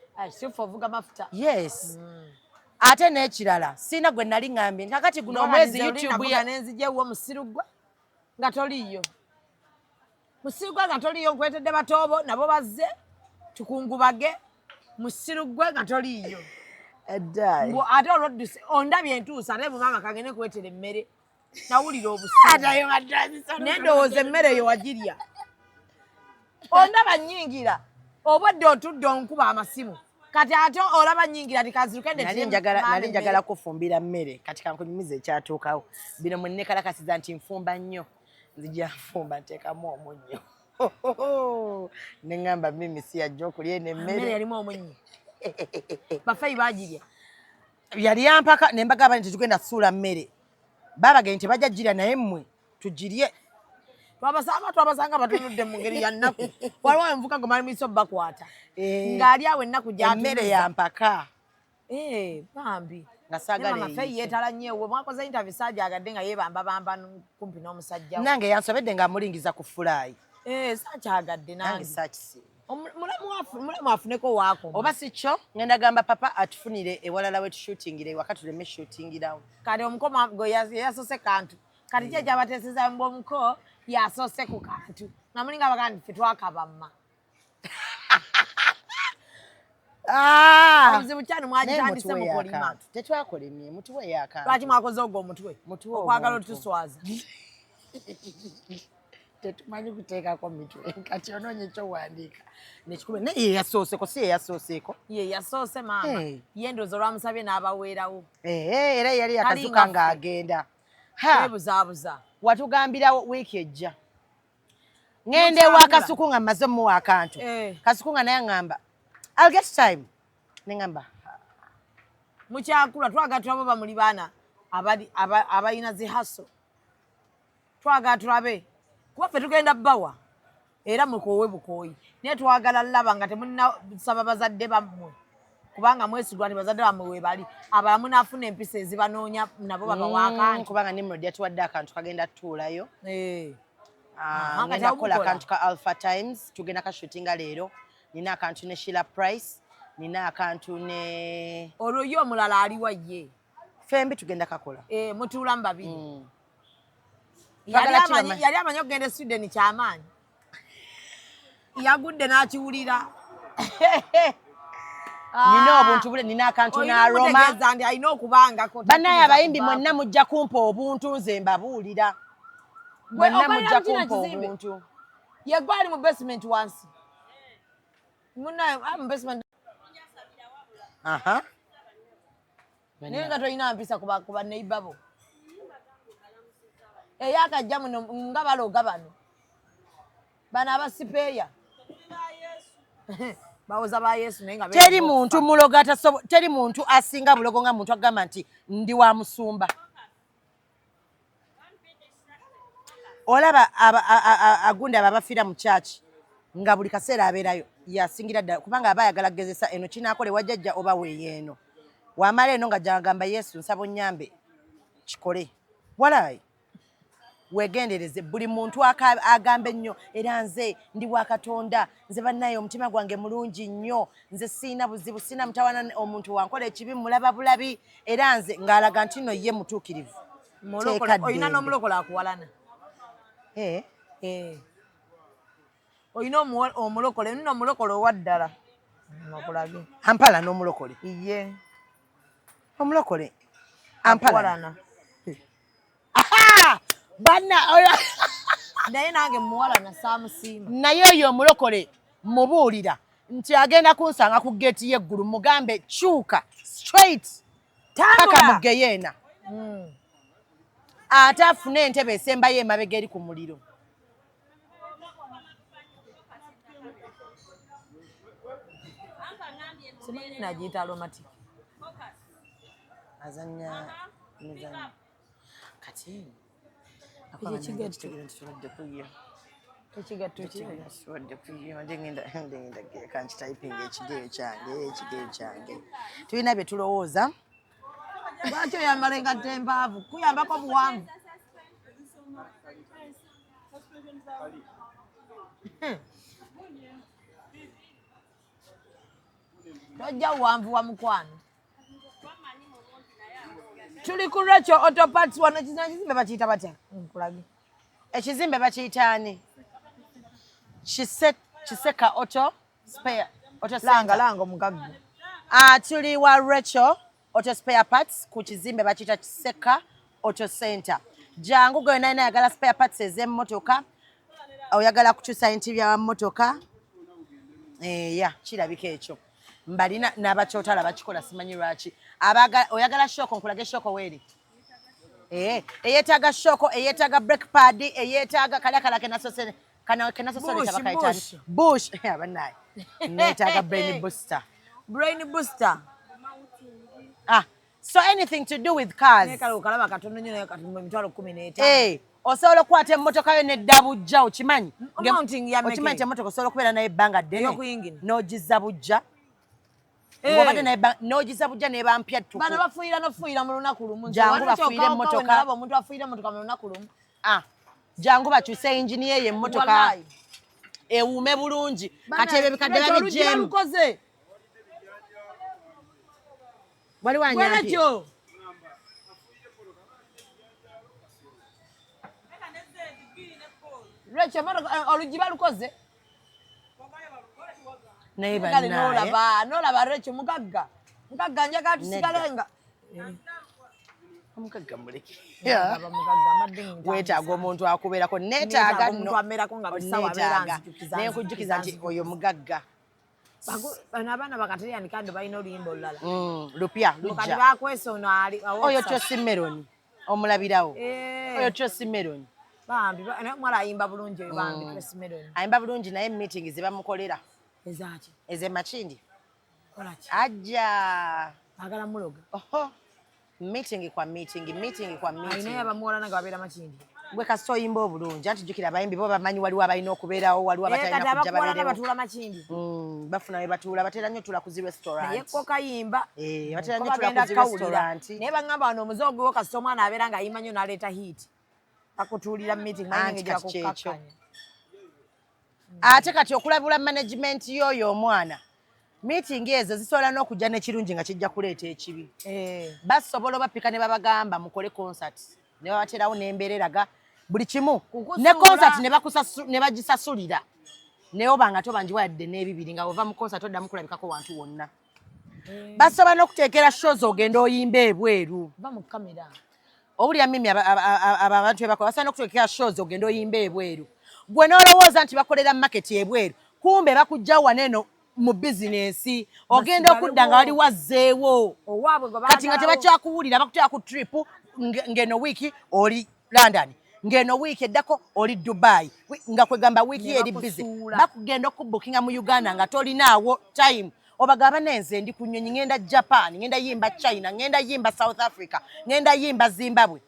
yes ate n'ekirala siina gwe nali ŋŋambye kakati guno omwezi YouTube nenzijjawo musirugwa nga toliyo musirugwa nga toliyo nkwetedde batoobo nabo bazze tukungubage musirugwe nga toliyo ate olwodduse ondabye entuusa ate mumama kagende kwetera emmere nawulira obusiru nendowooza emmere eyo wagirya ondaba nnyingira obwadde otudde onkuba amasimu kati ate olaba nnyingira tikazirukende nali njagala kufumbira mmere kati kankunyumiza ekyatuukawo bino mwe nekalakasiza nti nfumba nnyo nzija nfumba nteekamu omunnyo neŋŋamba Mimi si yajja okulya eno emmere yalimu omunnyo bafeyi bagirya yali yampaka ne mbagamba nti tugenda kusuula mmere baabagenda tebajja girya naye mmwe tugirye twabasanga batunudde mu ngeri ya nnaku waliwo envuka gwe malimiso bakwata ng'ali awo ennaku emmere yampaka bambi nga saagala feyi yeetala nnyo ewe mwakoze interview saajagadde nga yeebambabamba kumpi n'omusajja nange yansobedde nga mulingiza ku fulaayi saakyagadde nange saakisiima Mulamu afuneko waako. Oba si kyo ngenda gamba papa atufunire ewalala we tushootingire ewaka tuleme shootingirawo. Kati omukoma go yasose kantu. Kati kye kyabateeseza omuko yasose ku kantu. Namulinga bagandi ffe twakabamma. Obuzibu kyano mwagitandise mu kulima. Tetwakolemye mutuwe yakantu. Lwaki mwakoze ogwo omutwe? Okwagala otuswaza. Tetumanyi kuteekako mitwe kati onoonye ekyowandiika nekikube naye yasooseko si yeyasooseko ye yasoose maama ye ndowooza olwamusabye n'abaweerawo era yali yakazuka ng'agenda ebuzaabuza watugambira wiiki ejja ngende ewa Kasuku nga mmaze omuwa akantu Kasuku nga naye aŋŋamba I'll get time ne ŋŋamba mukyakula twagala tulabe bamuli baana abalina zihaso twagala tulabe kuba ffe tugenda bbawa era mukoowe bukooyi naye twagala laba nga temunasaba bazadde bammwe kubanga mwesigwa nti bazadde bammwe we bali abala munaafuna empisa ezibanoonya nabo babawa akantu kubanga Nimrod yatuwadde akantu kagenda tutuulayo ngenda kukola akantu ka Alpha Times tugenda kashootinga leero nina akantu ne Sheila Price nina akantu ne olwo ye omulala aliwa ye fembi tugenda kakola mutuulamu babiri yali amanyi okugenda e Sweden kyamaanyi yagudde n'akiwulira nina obuntu bule nina akantu n'aroma nti alina okubangako bannaye abayimbi mwenna mujja kumpa obuntu nze mbabuulira mwenna mujja kumpa obuntu yegwe ali mu basement wansi munnaye mu basement naye nga tolina mpisa kuba neiba bo eyakajja muno nga baloga bano abasipeeya bawoza ba Yesu naye nga teri muntu muloga teri muntu asinga bulogo nga muntu agamba nti ndi wa musumba olaba agunde abafiira mu church nga buli kaseera abeerayo yasingira ddala kubanga aba ayagala kugezesa eno kinaakole wajjajja oba weeyeeno wamala eno nga gyagamba Yesu nsaba onnyambe kikole walaayi wegendereze buli muntu agamba ennyo era nze ndi wa Katonda nze bannaye omutima gwange mulungi nnyo nze siina buzibu siina mutawana omuntu wankola ekibi mulaba bulabi era nze ng'alaga nti nno ye mutuukirivu olina n'omulokole akuwalana olina omulokole nno omulokole owa ddala okulage ampala n'omulokole ye omulokole ampalana banna naye nange muwalana saamusiima naye oyo omulokole mubuulira nti agenda kunsanga ku geeti y'eggulu mugambe kyuka straight paka mu geyeena ate afune entebe esembayo emabega eri ku muliro nagiyita aromatic azanya mizanya kati tulina bye tulowooza lwaki oyambala engatto empaavu kuyambako buwanvu tojja buwanvu wa mukwano tuli ku Rachel Auto Parts wano ekizimbe bakiyita batya nkulage ekizimbe bakiyita ani Kiseka Auto Spare Auto Center langa omugagga tuli wa Rachel Auto Spare Parts ku kizimbe bakiyita Kiseka Auto Center jangu gwe naye ayagala spare parts ez'emmotoka oyagala kukyusa bintu bya mmotoka kirabika ekyo mbalina n'abakyotala bakikola simanyi lwaki oyagala shoko nkulage shoko weeri eyeetaaga shoko eyeetaaga break pad eyeetaaga kalakala kenasosole tabakayitani bush abannaye neetaaga brain booster so anything to do with cars okalaba katono nnyo naye kati emitwalo 15 osobola okukwata emmotoka yo nedda bujja okimanyi okimanyi nti emmotoka osobola okubeera naye ebbanga ddene n'ogizza bujja n'ogizza bujja n'eba mpya ttuku bano bafuuyira n'ofuuyira mu lunaku lumu jangu bafuuyire emmotoka omuntu afuuyira emmotoka mu lunaku lumu jangu bakyuse engine ye emmotoka ewume bulungi kati ebyo bikadde babijjemu wali wanyampi Rachel olugi balukoze naye bannaye nolaba Rachel mugagga njagala tusigalenga omugagga muleke weetaaga omuntu akubeerako neetaaga nenkujjukiza nti oyo mugagga bano abaana bakateryanika ndo balina oluyimba olulala lupya kati bakwesa ono ali oyo Tosi Meloni omulabirawo oyo Tosi Meloni bambi mwala ayimba bulungi oyo bambi Tosi Meloni ayimba bulungi naye meeting ze bamukolera ezaki ez'emakindi kolaki ajja agala muloga meeting kwa meeting ayinayo abamuwola nanga babeera makindi gwe kasita oyimba obulungi anti jjukira abayimbi bo bamanyi waliwo abalina okubeerawo waliwo abatalina kujja babeerewo batuula makindi bafuna we batuula batera nnyo tula ku zi restaurant naye ko kayimba batera nnyo tula ku zi restaurant naye baŋŋamba wano omuze ogwo kasita omwana abeera ng'ayimba nnyo n'aleeta heat bakutuulira meeting kyekyo ate kati okulabula management y'oyo omwana meeting ezo zisobola n'okujja n'ekirungi nga kijja kuleeta ekibi basobola obapika ne babagamba mukole concert ne babaterawo n'embeereraga buli kimu ne concert ne bagisasulira naye oba nga tobanjiwa yadde n'ebibiri nga ova mu concert oddamu kulabikako wantu wonna basobola n'okuteekera shows ogenda oyimba ebweru obulya mimi abantu bebakola basobola n'okuteekera shows ogenda oyimba ebweru gwe n'olowooza nti bakolera market ebweru kumbe bakujja waneno mu bizinesi ogenda okudda nga wali wazzeewo kati nga tebakyakuwulira bakutera ku trip ngeno wiiki oli London ngeno wiiki eddako oli Dubai nga kwegamba wiiki eri busy bakugenda okubookinga mu Uganda nga tolinaawo time obagamba nenze ndi ku nnyonyi ngenda Japan ngenda yimba China ngenda yimba South Africa ngenda yimba Zimbabwe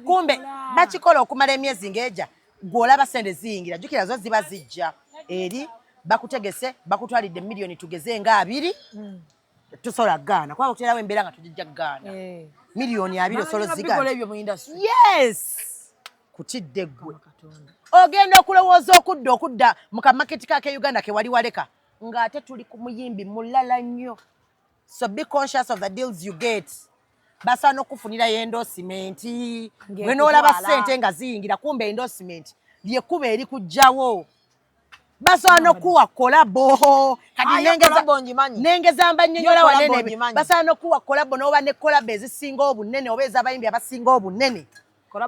kumbe bakikola okumala emyezi ng'eja gw'olaba sente ziyingira jjukira zo ziba zijja eri bakutegese bakutwalidde miliyoni tugeze nga 2 tusobola gaana kuba kuterawo embeera nga tujja gaana miliyoni 2 solo zigana yes kutidde gwe ogenda okulowooza okudda mu kamaketi kake Uganda ke wali waleka ng'ate tuli ku muyimbi mulala nnyo so be conscious of the deals you get basa n'okufunira endorsement gwe n'olaba ssente nga ziyingira kumbe endorsement lyekuba eri kujjawo basobola n'okuwa kolabo kati nengeza mbanyonyola wanene basobola n'okuwa kolabo n'oba ne kolabo ezisinga obunene oba ez'abayimbi abasinga obunene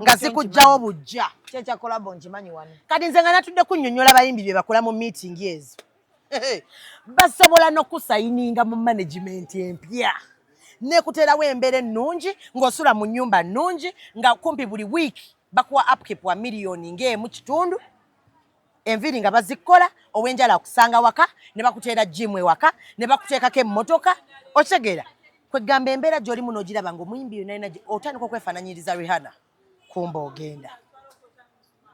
nga zikujjawo bujja kyekya kolabo nkimanyi wano kati nze nga natudde kunnyonnyola abayimbi bye bakola mu meeting ezo basobola n'okusayininga mu management empya nekuterawo embeera ennungi ng'osula mu nnyumba nnungi nga kumpi buli wiiki bakuwa upkeep wa miliyoni ng'emu kitundu enviri nga bazikola ow'enjala akusanga waka ne bakuteera gym ewaka ne bakuteekako emmotoka okitegera kwegamba embeera gy'oli muno ogiraba ng'omuyimbi yonna otandika okwefaananyiriza Rihanna kumba ogenda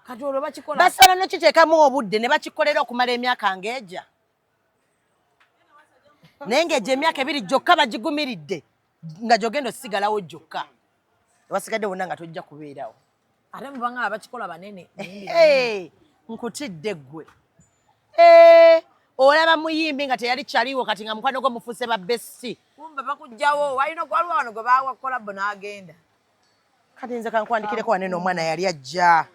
kati olwo bakikola basobola n'okiteekamu obudde ne bakikolera okumala emyaka ng'eja naye ng'egyo emyaka 2 gyokka bagigumiridde nga gyogenda osigalawo gyokka wasigadde wonna nga tojja kubeerawo ate mubanga abakikola banene nkutidde ggwe olaba muyimbi nga teyali kyaliwo kati nga mukwano gwo mufuuse ba besti kumbe bakujjawo walina gwaliwo wano gwe bawa kolabo n'agenda kati nze kankwandikireko wanene omwana yali ajja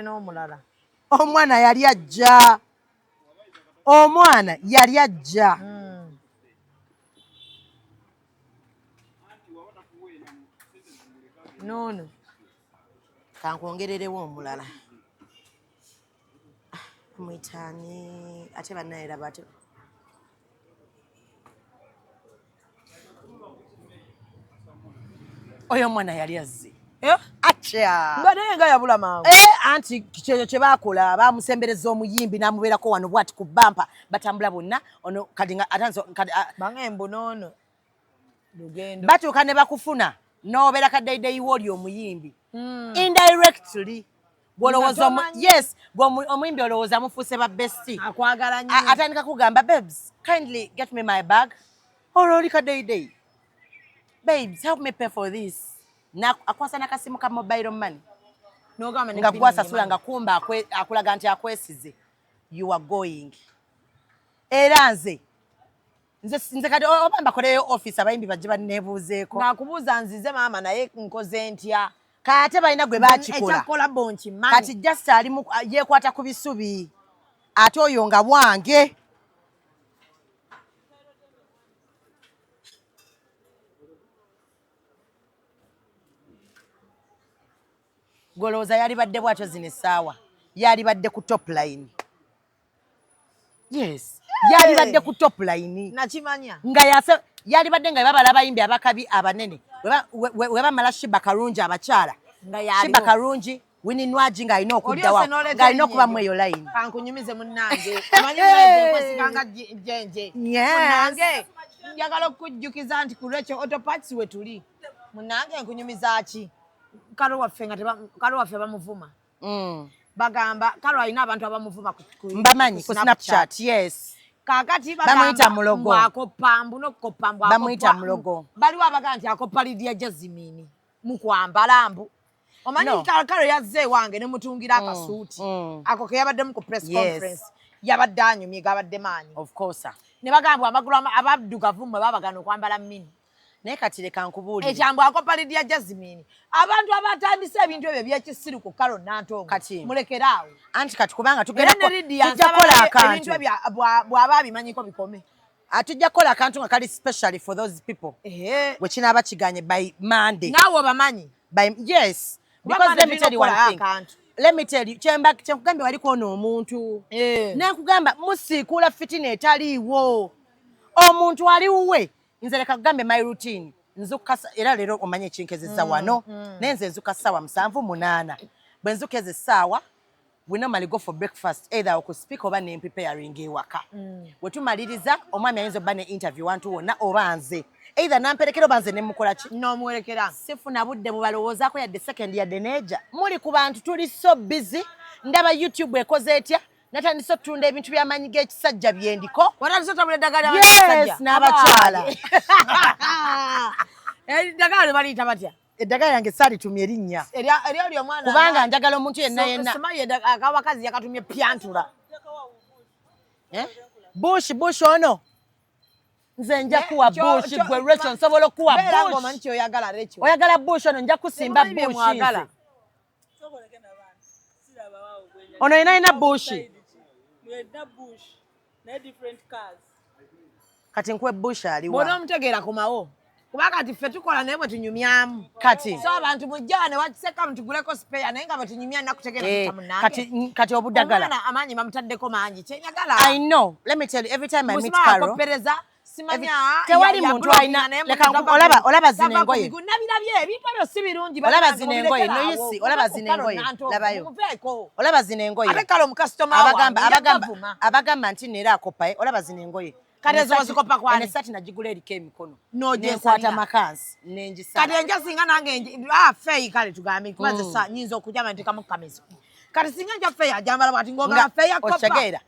n'omulala omwana yali ajja omwana yali ajja nono kankwongererewo omulala mwitaani ate bannayiraba ate oyo omwana yali azze naye nga yabula mangu anti kyekyo kye baakola baamusembereza omuyimbi n'amubeerako wano bwati ku bampa batambula bonna ono kati bangembu noono lugendo batuuka ne bakufuna n'obeera kaddeyideyi w'oli omuyimbi indirectly yes omuyimbi olowooza mufuuse ba besti akwagala nnyo atandika kugamba babes kindly get me my bag olwo oli kaddeyideyi babes help me pay for this akwasa n'akasimu ka mobile money nga gwasasula nga kumba akulaga nti akwesize you are going. Era nze kati oba mbakoleyo office abayimbi bajje banneebuuzeeko. Ng'akubuuza nzize maama naye nkoze ntya. Kate balina gwe baakikola. Ekyakola bo nkimanyi. Kati just ali yeekwata ku bisubi. Ate oyo nga bwange. Golooza yali badde bw'atyo zino essaawa. Yali badde ku top line. Yes. Yali badde ku top line. Nakimanya. Nga yali badde nga babala abayimbi abakabi abanene. We bamala Shiba Karungi abakyala. Shiba Karungi, Winnie Nwaji nga alina okuddawa. Nga alina okubamu eyo line. Kankunyumize munnange. Omanyi muleze kwesiganga jenje. Munnange. Njagala okujjukiza nti ku Rachel Auto Parts we tuli. Munnange nkunyumiza ki? Kalo waffe bamuvuma. Bagamba kalo alina abantu abamuvuma ku Mbamanyi ku Snapchat, yes. Kakati bamuyita mulogo. Akopambu n'okukopambu akopambu. Bamuyita mulogo. Baliwo abaga nti akopa Lydia Jazmine mu kwambala mbu. Omanyi kalo yazze wange ne mutungira akasuuti. Ako ke yabaddemu ku press conference. Yabadde anyumye gabadde maanyi. Of course. Ne bagamba amagulu abaddugavu mwe babagana okwambala mini. Naye kati leka nkubuulire. Ekyambu akopa Lydia Jazmine. Abantu abatandise ebintu ebyo eby'ekisiru ku Kalo Nantongo. Kati mulekeraawo. Anti kati kubanga tujja kola akantu. Ebintu ebyo bw'aba abimanyiko bikome. Tujja kola akantu nga kali specially for those people. We kinaaba kiganye by Monday. Naawe obamanyi? Yes. Because let me tell you one thing. Let me tell you, kyekugambye waliko ono omuntu. Nekugamba musiikuula fitina etaliiwo. Omuntu ali wuwe. Nze leka kugambe my routine. Nzuka era leero omanye ekinkezeza wano. Nenze nzuka ssaawa 7:08. Bwe nzukeza essaawa, we normally go for breakfast either okuspeak oba ne preparing ewaka. Bwe tumaliriza omwami ayinza obba ne interview wantu wonna oba nze. Either namperekera oba nze ne mukola ki? N'omuwerekera. Sifuna budde mubalowoozaako yadde second yadde neeja. Muli ku bantu tuli so busy. Ndaba YouTube ekoze etya. Natandise okutunda ebintu by'amaanyi g'ekisajja byendiko. Watandise otabula eddagala y'abasajja? Yes, n'abakyala. Eddagala lye baliyita batya? Eddagala yange saalitumya erinnya. Eri omwana. Kubanga njagala omuntu yenna. Simanyi akawakazi yakatumye pyantula. Bush ono. Nze nja kuwa Bush gwe Rachel nsobola okuwa Bush. Beera ng'omanyi ky'oyagala Rachel. Oyagala Bush ono nja kusimba Bush. Ono ina Bush. Kati nkwe Bush aliwa. Bona omutegeera komawo. Kubanga kati ffe tukola naye bwe tunyumyamu. Kati. So abantu mujja ne wakiseka mutuguleko spare naye nga bwe tunyumya nakutegeera munange. Kati obuddagala. Omwana amaanyi bamutaddeko mangi. Kyenyagala. I know. Let me tell you, every time I meet Carol. Simanya tewali muntu alina leka olaba zino engoye. Nabirabye ebintu ebyo si birungi. Olaba zino engoye noyisi olaba zino engoye labayo. Olaba zino engoye. Ate Kalo mukasitoma abagamba nti neera akopaye olaba zino engoye. Kati ezo wazikopa kwani? Enesati nagigula eriko emikono. Nenkwata makansi nenjisa. Kati enja singa nange feyi kale tugambe kubaze sa nyinza okujama ntekamu kamezi. Kati singa nja feyi ajambala bwati ngoga feyi akopa. Ochageera.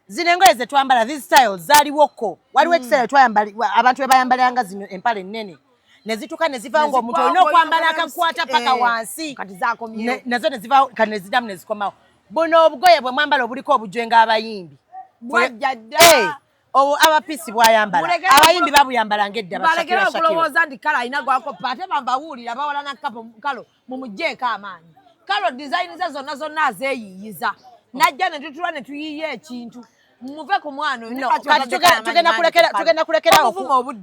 Zino engoye ze twambala these styles zaliwoko. Waliwo ekiseera twayambala abantu we bayambalanga zino empale ennene. Ne zituka ne ziva ngo omuntu olina okwambala akakwata paka wansi. Kati zaakomyewo. Nazo ne ziva kati ne zidamu ne zikomawo. Buno obugoye bwe mwambala obuliko obujwenga abayimbi. Bwajjadda. Abapisi bwayambala. Abayimbi babuyambalanga edda bashakira. Balekera okulowooza nti Kalo alina gwakopa ate bambawulira bawala na kapo Kalo mumugjeeko amaanyi. Kalo design ze zonna azeeyiyiza. Najja ne tutula ne tuyiye ekintu. Muve ku mwana oyo. Kati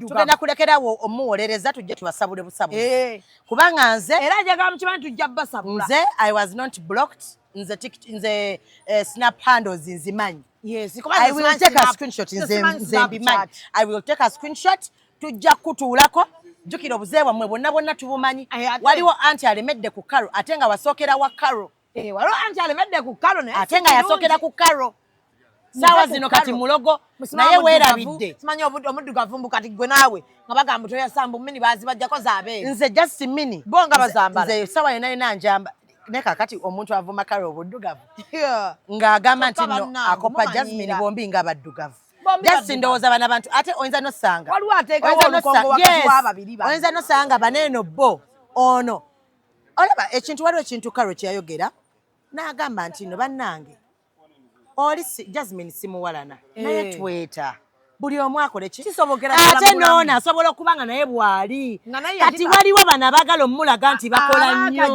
tugenda kulekerawo omuwolereza tujje tubasabule busabu. Kubanga nze era njagala mukimanyi tujja basabula. Nze I was not blocked. Nze snap handles nzimanyi. Yes, I will take a screenshot nze mbimanyi. I will take a screenshot tujja kutuulako. Jukira obuzeebwa mmwe bonna tubumanyi. Waliwo anti alemedde ku Karo ate nga wasookera wa Karo. Waliwo anti alemedde ku Karo naye ate nga yasookera ku Karo. Sawa zino kati mulogo naye weerabidde. Simanyi omuddugavu mbu kati gwe naawe nga bagamba toyasambu mini bazibajjako zaabeera. Nze just mini. Bo nga bazambala. Nze sawa yonna njamba. Ne kakati omuntu avuma Karo obuddugavu. Ng'agamba nti no akopa Jazmine bombi nga baddugavu. Just ndowooza bana bantu ate oyinza nosanga. Waliwo ateekawo olukongo wakati w'ababiri bano. Oyinza nosanga baneeno bo ono. Olaba ekintu waliwo ekintu Karo kyeyayogera n'agamba nti no bannange oli Jazmine simuwalana naye tweta buli omu akole ki kisobokera ate noona asobola okubanga naye bwali kati waliwo bano abagala omulaga nti bakola nnyo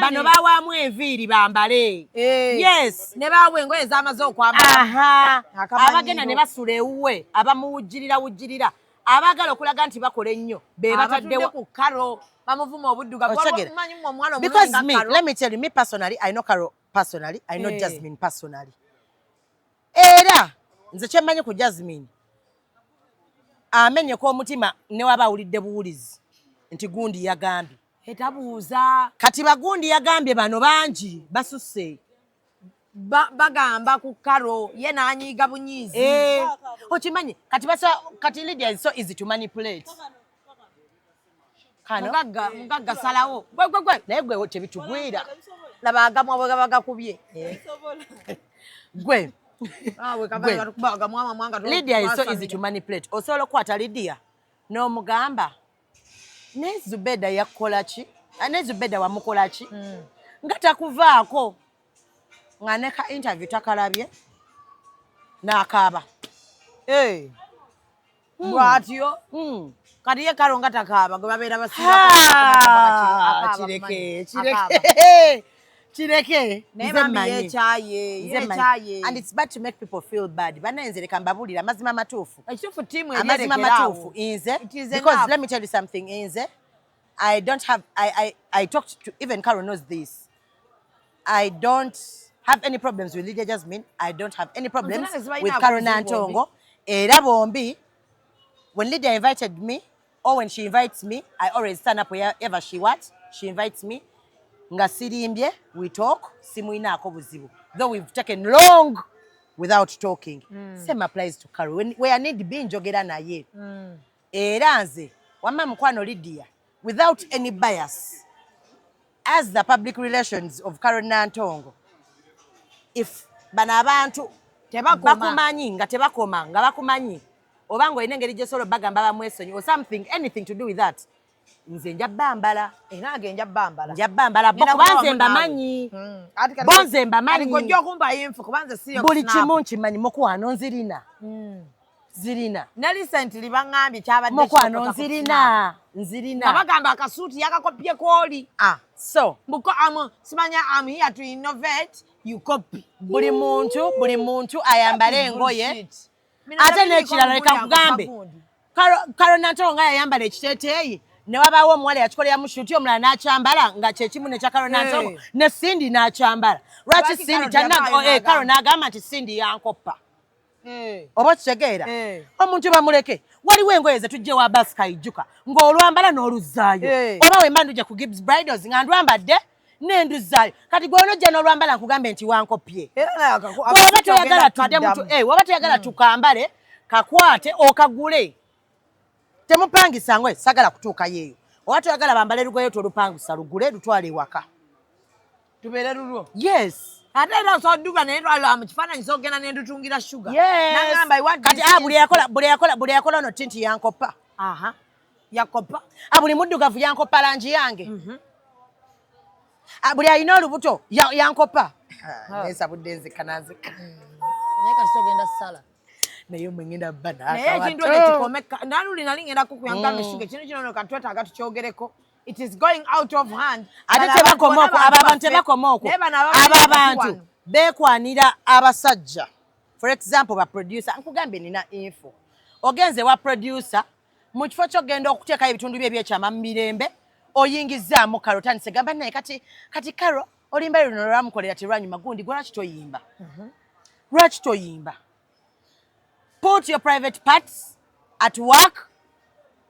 bano bawaamu enviiri bambale yes ne baabwe engoye z'amaze okwambala abagenda ne basula ewuwe abamuwujjirira abagala okulaga nti bakola ennyo be bataddewo ku karo bamuvuma obuddugavu because let me tell you, me personally, I know Carol personally, I know Jazmine personally. Era nze kyemmanyi ku Jazmine amenye ko omutima ne waba awulidde buwulizi nti gundi yagambye etabuuza kati bagundi yagambye bano bangi basusse bagamba ku karo ye n'anyiiga bunyiizi okimanyi kati Lydia is so easy to manipulate mugagga salawo gwe naye gwe tebitugwira laba agamwa bwe bagakubye gwe Lydia is so easy to manipulate. Osobola okukwata Lydia n'omugamba ne Zubeda yakola ki ne Zubeda wamukola ki nga takuvaako nga ne ka interview takalabye n'akaaba bwatyo kati ye karo nga takaaba gwe babeera kireke yechaye and it's bad to make people feel bad banenze leka mbabulira amazima matuufu ekitufu timu amazima matuufu inze because let me tell you something inze I don't have I talked to even Carol knows this I don't have any problems with Lydia Jazmine I don't have any problems with Carol Nantongo era bombi when Lydia invited me or when she invites me I always stand up wherever she invites me nga sirimbye we talk simuinaako buzibu though we've taken long without talking same applies to Carol where I need be njogera naye era nze wamma mukwano Lydia without any bias as the public relations of Carol Nantongo if bana abantu bakumanyi nga tebakoma nga bakumanyi obanga olina engeri gy'osobola bagamba bamwesonyi or something anything to do with that nze njabambala enage njabambala kubanze mbamanyi bonze mbamanyi gojja okumpa info kubanze siyo buli kimu nkimanyi mukwano nzirina zirina ne recently bangambye kyabadde mukwano nzirina bagamba akasuuti yakakopye kwoli so mbuko simanya I'm here to innovate you copy buli muntu ayambale engoye ate n'ekirala leka nkugambe Carol Nantongo nga yayambala ekiteeteeyi ne wabaawo omuwala yakikolera mu shuti omulala n'akyambala nga kyekimu ne kya Carol Nantongo ne Cindy n'akyambala lwaki Cindy Carol n'agamba nti Cindy yankoppa oba kitegeera omuntu bamuleke waliwo engoye ze tujje wa basika ijjuka ng'olwambala n'oluzzaayo oba wemba ndujja ku Gibbs Bridals nga ndwambadde n'enduzzaayo kati gwe onojja n'olwambala nkugambe nti wankopye bw'oba toyagala tudde mutu waba toyagala tukambale kakwate okagule temupangisa ngoye sagala kutuuka yeeyo oba toyagala bambale lugoye tolupangisa lugule lutwale ewaka tubeere lulwo yes ate era osobola dduka naye twalira mu kifaananyi sogenda ne ndutungira shuga nagamba kati buli yakola ono tinti yankoppa yakoppa buli muddugavu yankoppa langi yange buli alina olubuto yankoppa nesabudde nzika nanzika naye kati sogenda sala naye mwengenda naye ekintu ekyo kikomeka naluli nali ngenda kukuyanga eshuga kino kino kati twetaaga tukyogereko it is going out of hand ate tebakoma okwo abo abantu tebakoma okwo abo abantu beekwanira abasajja for example baproducer nkugambye nina info ogenze wa producer mu kifo ky'ogenda okuteekayo ebitundu bye ebyekyama mu mirembe oyingizaamu Carol tandise gamba naye kati Carol olimba luno lwamukolera terwanyuma gundi gwe lwaki toyimba put your private parts at work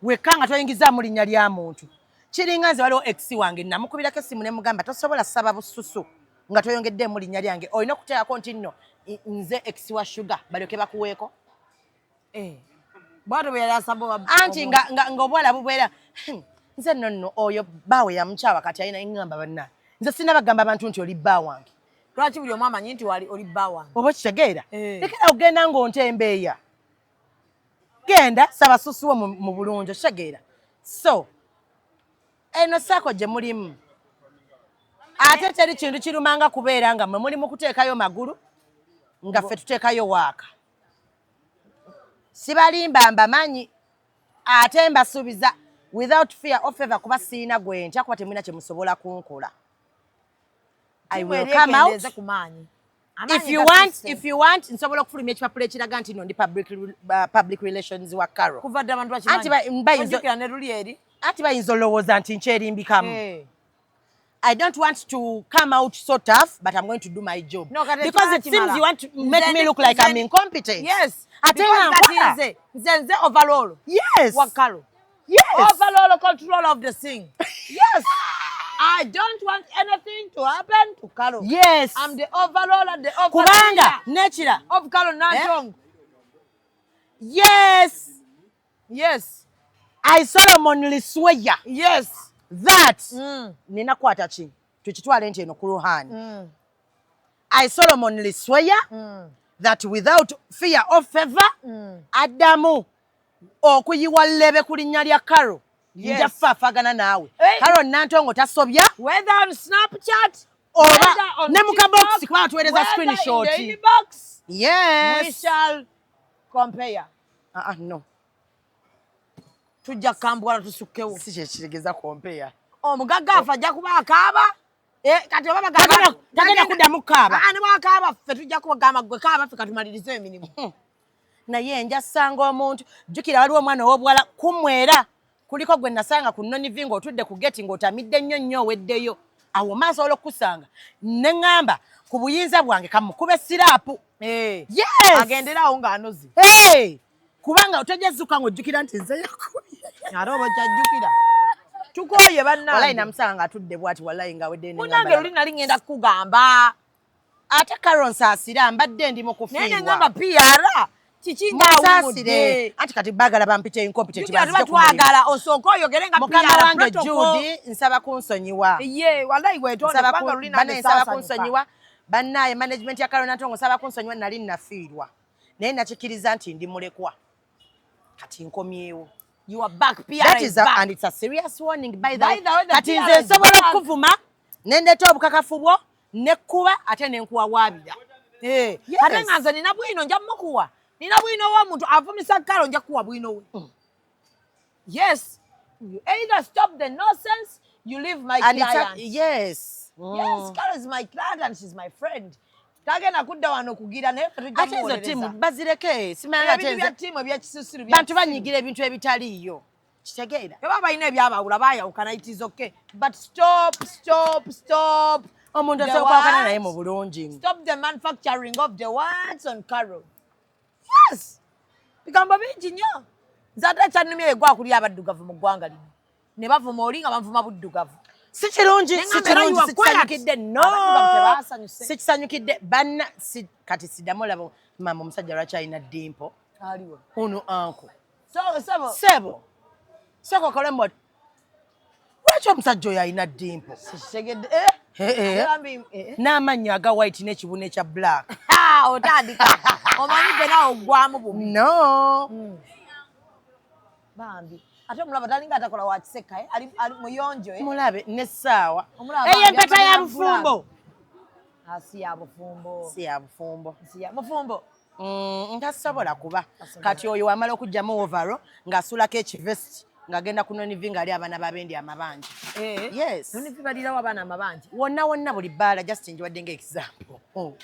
wekka nga toyingizaamu linnya lya muntu kiringa nze waliwo ex wange namukubirako essimu ne mugamba tosobola ssaba bususu nga toyongeddeemu linnya lyange olina okuteekako nti nno nze ex wa sugar balyoke bakuweeko bwatyo bwe yali asaba anti ng'obwala bubwera nze nno oyo baawe yamukyawa kati alina engamba banna nze sinabagamba abantu nti oli bba wange lwaki buli omu amanyi nti oli bba wange oba kitegeera lekera ogenda ng'ontembeeya genda saba susuwo mu bulungi okitegeera so eno saako gye mulimu ate teri kintu kirumanga kubeera nga mwe muli mu kuteekayo magulu nga ffe tuteekayo waaka sibalimba mbamanyi ate mbasuubiza without fear of favor kuba siina gwe ntya kuba temulina kye musobola kunkola I will come out if you want nsobola okufulumya ekipapula ekiraga nti no ndi public relations wa Carol anti bayinza olowooza nti nkyerimbikamu I don't want to come out so tough, but I'm going to do my job. No, because it seems you want to make me look like I'm incompetent. Yes. Because that is overall. Yes. Wakalo. Yes. Overall control of the thing. Yes. I don't want anything to happen to Carol. Yes. I'm the overall and the overall. Kubanga, nature. Of Carol Nantongo. Yes. Yes. I solemnly swear. Yes. That nina kwata chi tukitwale nti eno ku ruhani I solemnly swear that without fear of favor addamu okuyiwa lebe ku linnya lya Carol nja faafagana naawe Carol Nantongo tasobya whether on Snapchat oba ne muka box kwa tueleza screenshot yes we shall compare no tujja kambwala tusukkewo si kye kiregeza compare omugagga afa ajja kuba akaaba kati oba bagamba tagenda kuddamu kaaba ne bwakaaba ffe tujja kubagamba gwe kaaba ffe katumalirize emirimu naye njasanga omuntu jjukira waliwo omwana ow'obuwala kumwera kuliko gwe nasanga ku nonivi ng'otudde ku geti ng'otamidde nnyo nnyo oweddeyo awo maaso olw'okusanga ne ŋŋamba ku buyinza bwange kamukube siraapu yes agenderaawo ng'anozi kubanga otegezzuka ng'ojjukira nti nze yakubye ate oba kyajjukira tukoye bannange walayi namusanga ng'atudde bw'ati walayi ng'awedde munange luli nali ngenda kukugamba ate Carol nsaasira mbadde ndi mu kufiirwa naye ne ŋŋamba PR kiki ng'awummudde anti kati baagala bampite incompetent twagala osooke oyogere nga mukama wange Judy nsaba kunsonyiwa ye walayi weetonde kubanga luli nange nsaba kunsonyiwa bannaaye management ya Carol Nantongo nsaba kunsonyiwa nali nafiirwa naye nakikiriza nti ndi mulekwa kati nkomyewo you are back PR that is back. And it's a serious warning by the way kati nze nsobola okuvuma nendeeta obukakafu bwo nekkuba ate nenkuwa waabira ate nga nze nina bwino nja mukuwa nina bwino w'omuntu avumisa Carol nja kuwa bwino we yes you either stop the nonsense you leave my client yes yes Carol is my client and she's my friend tagenda kudda wano kugira naye tujja ate ezo timu bazireke simanga bya timu ebyakisusiru bantu banyigira ebintu ebitaliiyo kitegeera baba balina ebyabawula baayawukana it is okay but stop omuntu osobokwawukana naye mu bulungi stop the manufacturing of the words on Carol yes bigambo bingi nnyo nze ate kyannumya egwakuli abaddugavu mu ggwanga lino ne bavuma oli nga bavuma buddugavu si kirungi sikisanyukidde no sikisanyukidde banna kati siddamu olaba mama omusajja lwaki alina dimpo aliwo ono anko sebo soko okolemu lwaki omusajja oyo alina dimpo n'amannya aga white n'ekibunu ekya black otandika omanyi gwe nawe oggwamu bubi no bambi ate omulaba talinga atakola wa kiseka ali muyonjo mulabe n'essaawa eyo empeta ya bufumbo si ya bufumbo mufumbo ntasobola kuba kati oyo wamala okugjamu ovaro ng'asulako ekivesti ng'agenda ku nonivi ng'ali abaana babendi amabanja yes nonivi balirawo abaana amabanja wonna buli bbaala just njiwadde ng'example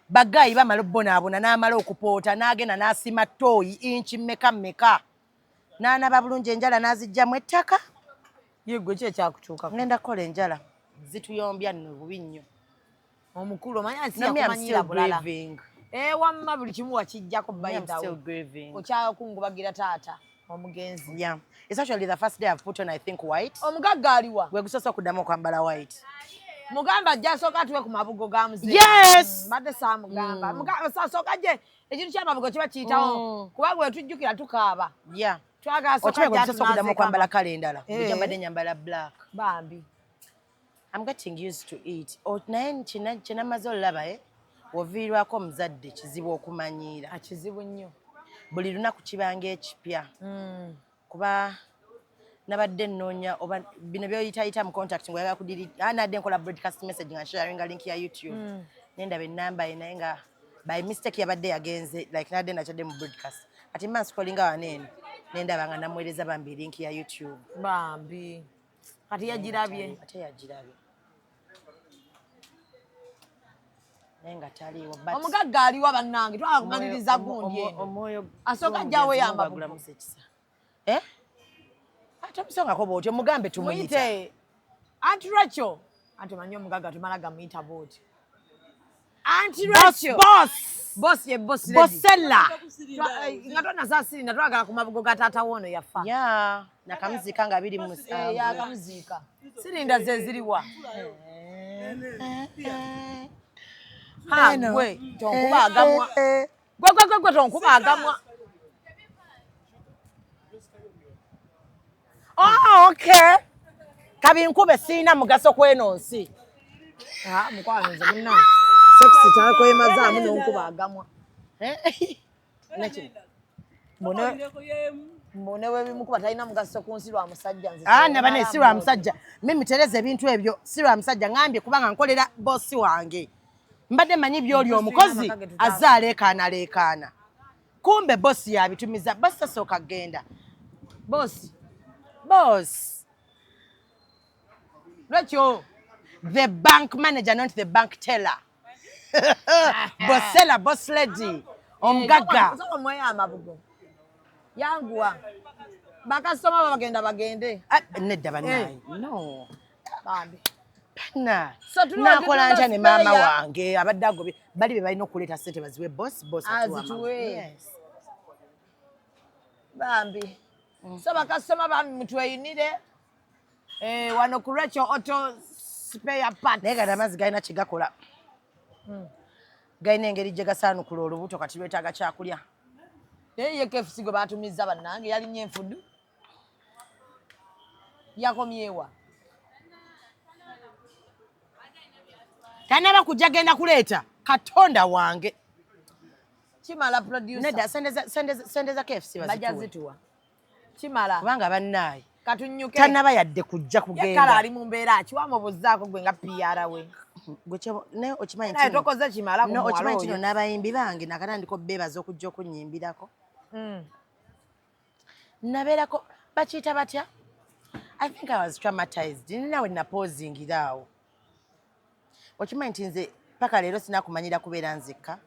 baggayi bamala obbonaabona n'amala okupoota n'agenda n'asima ttooyi inchi mmeka n'anaba bulungi enjala n'aziggyamu ettaka yegwe ki ekyakutuuka ngenda kukola enjala zituyombya nno bubi nnyo omukulu omanyi asiyakumanyira bulala wamma buli kimu wakijjako bayitawo okyakungubagira taata omugenzi yeah it's actually the first day I've put on I think white omugagga aliwa gwe gusoose okuddamu okwambala white mugamba ajja asooka atuwe ku mabugo ga muzeeyi yes badde saamugamba sasooka gye ekintu kyamabugo kiba kiyitawo kubanga we tujjukira tukaaba yeah twagala soka okuddamu okwambala kale endala njambadde nyambala black bambi I'm getting used to it naye kinamaze olaba oviirwako omuzadde kizibu okumanyiira kizibu nnyo buli lunaku kibanga ekipya kuba nabadde nnoonya oba bino byoyitayita mu contact ng'oyagala kudirita anadde nkola broadcast message nga sharinga link ya YouTube nendaba ennamba ye naye nga by mistake yabadde yagenze like nadde nakyadde mu broadcast ati mma scrollinga waneeno nendaba nga namuweereza bambi link ya YouTube bambi kati yagirabye ate yagirabye naye nga taliiwo omugagga aliwo bannange twakakumaliriza gundi omwoyo asooka ajjawo yamba tomusongako bwotyo mugambe tumuyite anti Rachel anti manyi omugagga tumala gamuyita bwotyo anti Rachel boss ye boss Bossella nga twanasasiri natwagala ku mabugo ga taata woono yafa ya nakamuzika nga 27 yakamuziika sirinda ze ziriwa gwe tonkubaagamwa gwe tonkubaagamwa okay kabinkube siina mugaso kweno nsi mukwano nze munna sexy takwemazaamu nonkubaagamwa mbone webimukuba talina mugaso ku nsi lwa musajja nabane si lwa musajja mimitereza ebintu ebyo si lwa musajja ngambye kubanga nkolera bossi wange mbadde manyi byoli omukozi azaaleekaanaleekaana kumbe bossi yabitumiza bossi asooka genda boss Rachel the bank manager not the bank teller Bossella boss lady omugagga omweya amabugo yanguwa bakasoma bagende nedda bannaye no bambi nakola ntya ne maama wange abadde agobye bali be balina okuleeta ssente baziwe boss azituwe bambi so bakasoma bambi mutweyinire wano ku Rachel auto spare parts naye gati amazzi galina kigakola galina engeri gye gasaanukula olubuto kati lwetaaga kyakulya naye ye KFC gwe batumiza bannange yalinnya enfudu yakomyewa tanaba kujja genda kuleeta katonda wange kimala producer nedda sente za KFC bazituwa kimala kubanga bannaaye katunyuke tanaba yadde kujja kugenda kala ali mu mbeera akiwamu obuzaako gwe nga PR we naye okimanyi naye tokoze kimala ku mwalo okimanyi kino n'abayimbi bange nakatandika beebaza okujja okunyimbirako nabeerako bakiyita batya I think I was traumatized nina we napozingira okimanyi nti nze paka leero sinakumanyira kubeera nzekka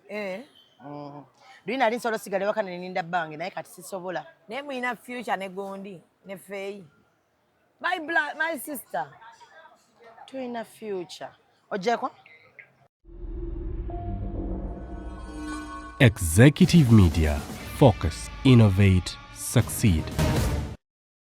luli nali nsobola osigala ewaka ne ninda bange naye kati sisobola naye mulina future ne gondi ne feeyi my sister tulina future ojeko Executive Media. Focus, innovate, succeed.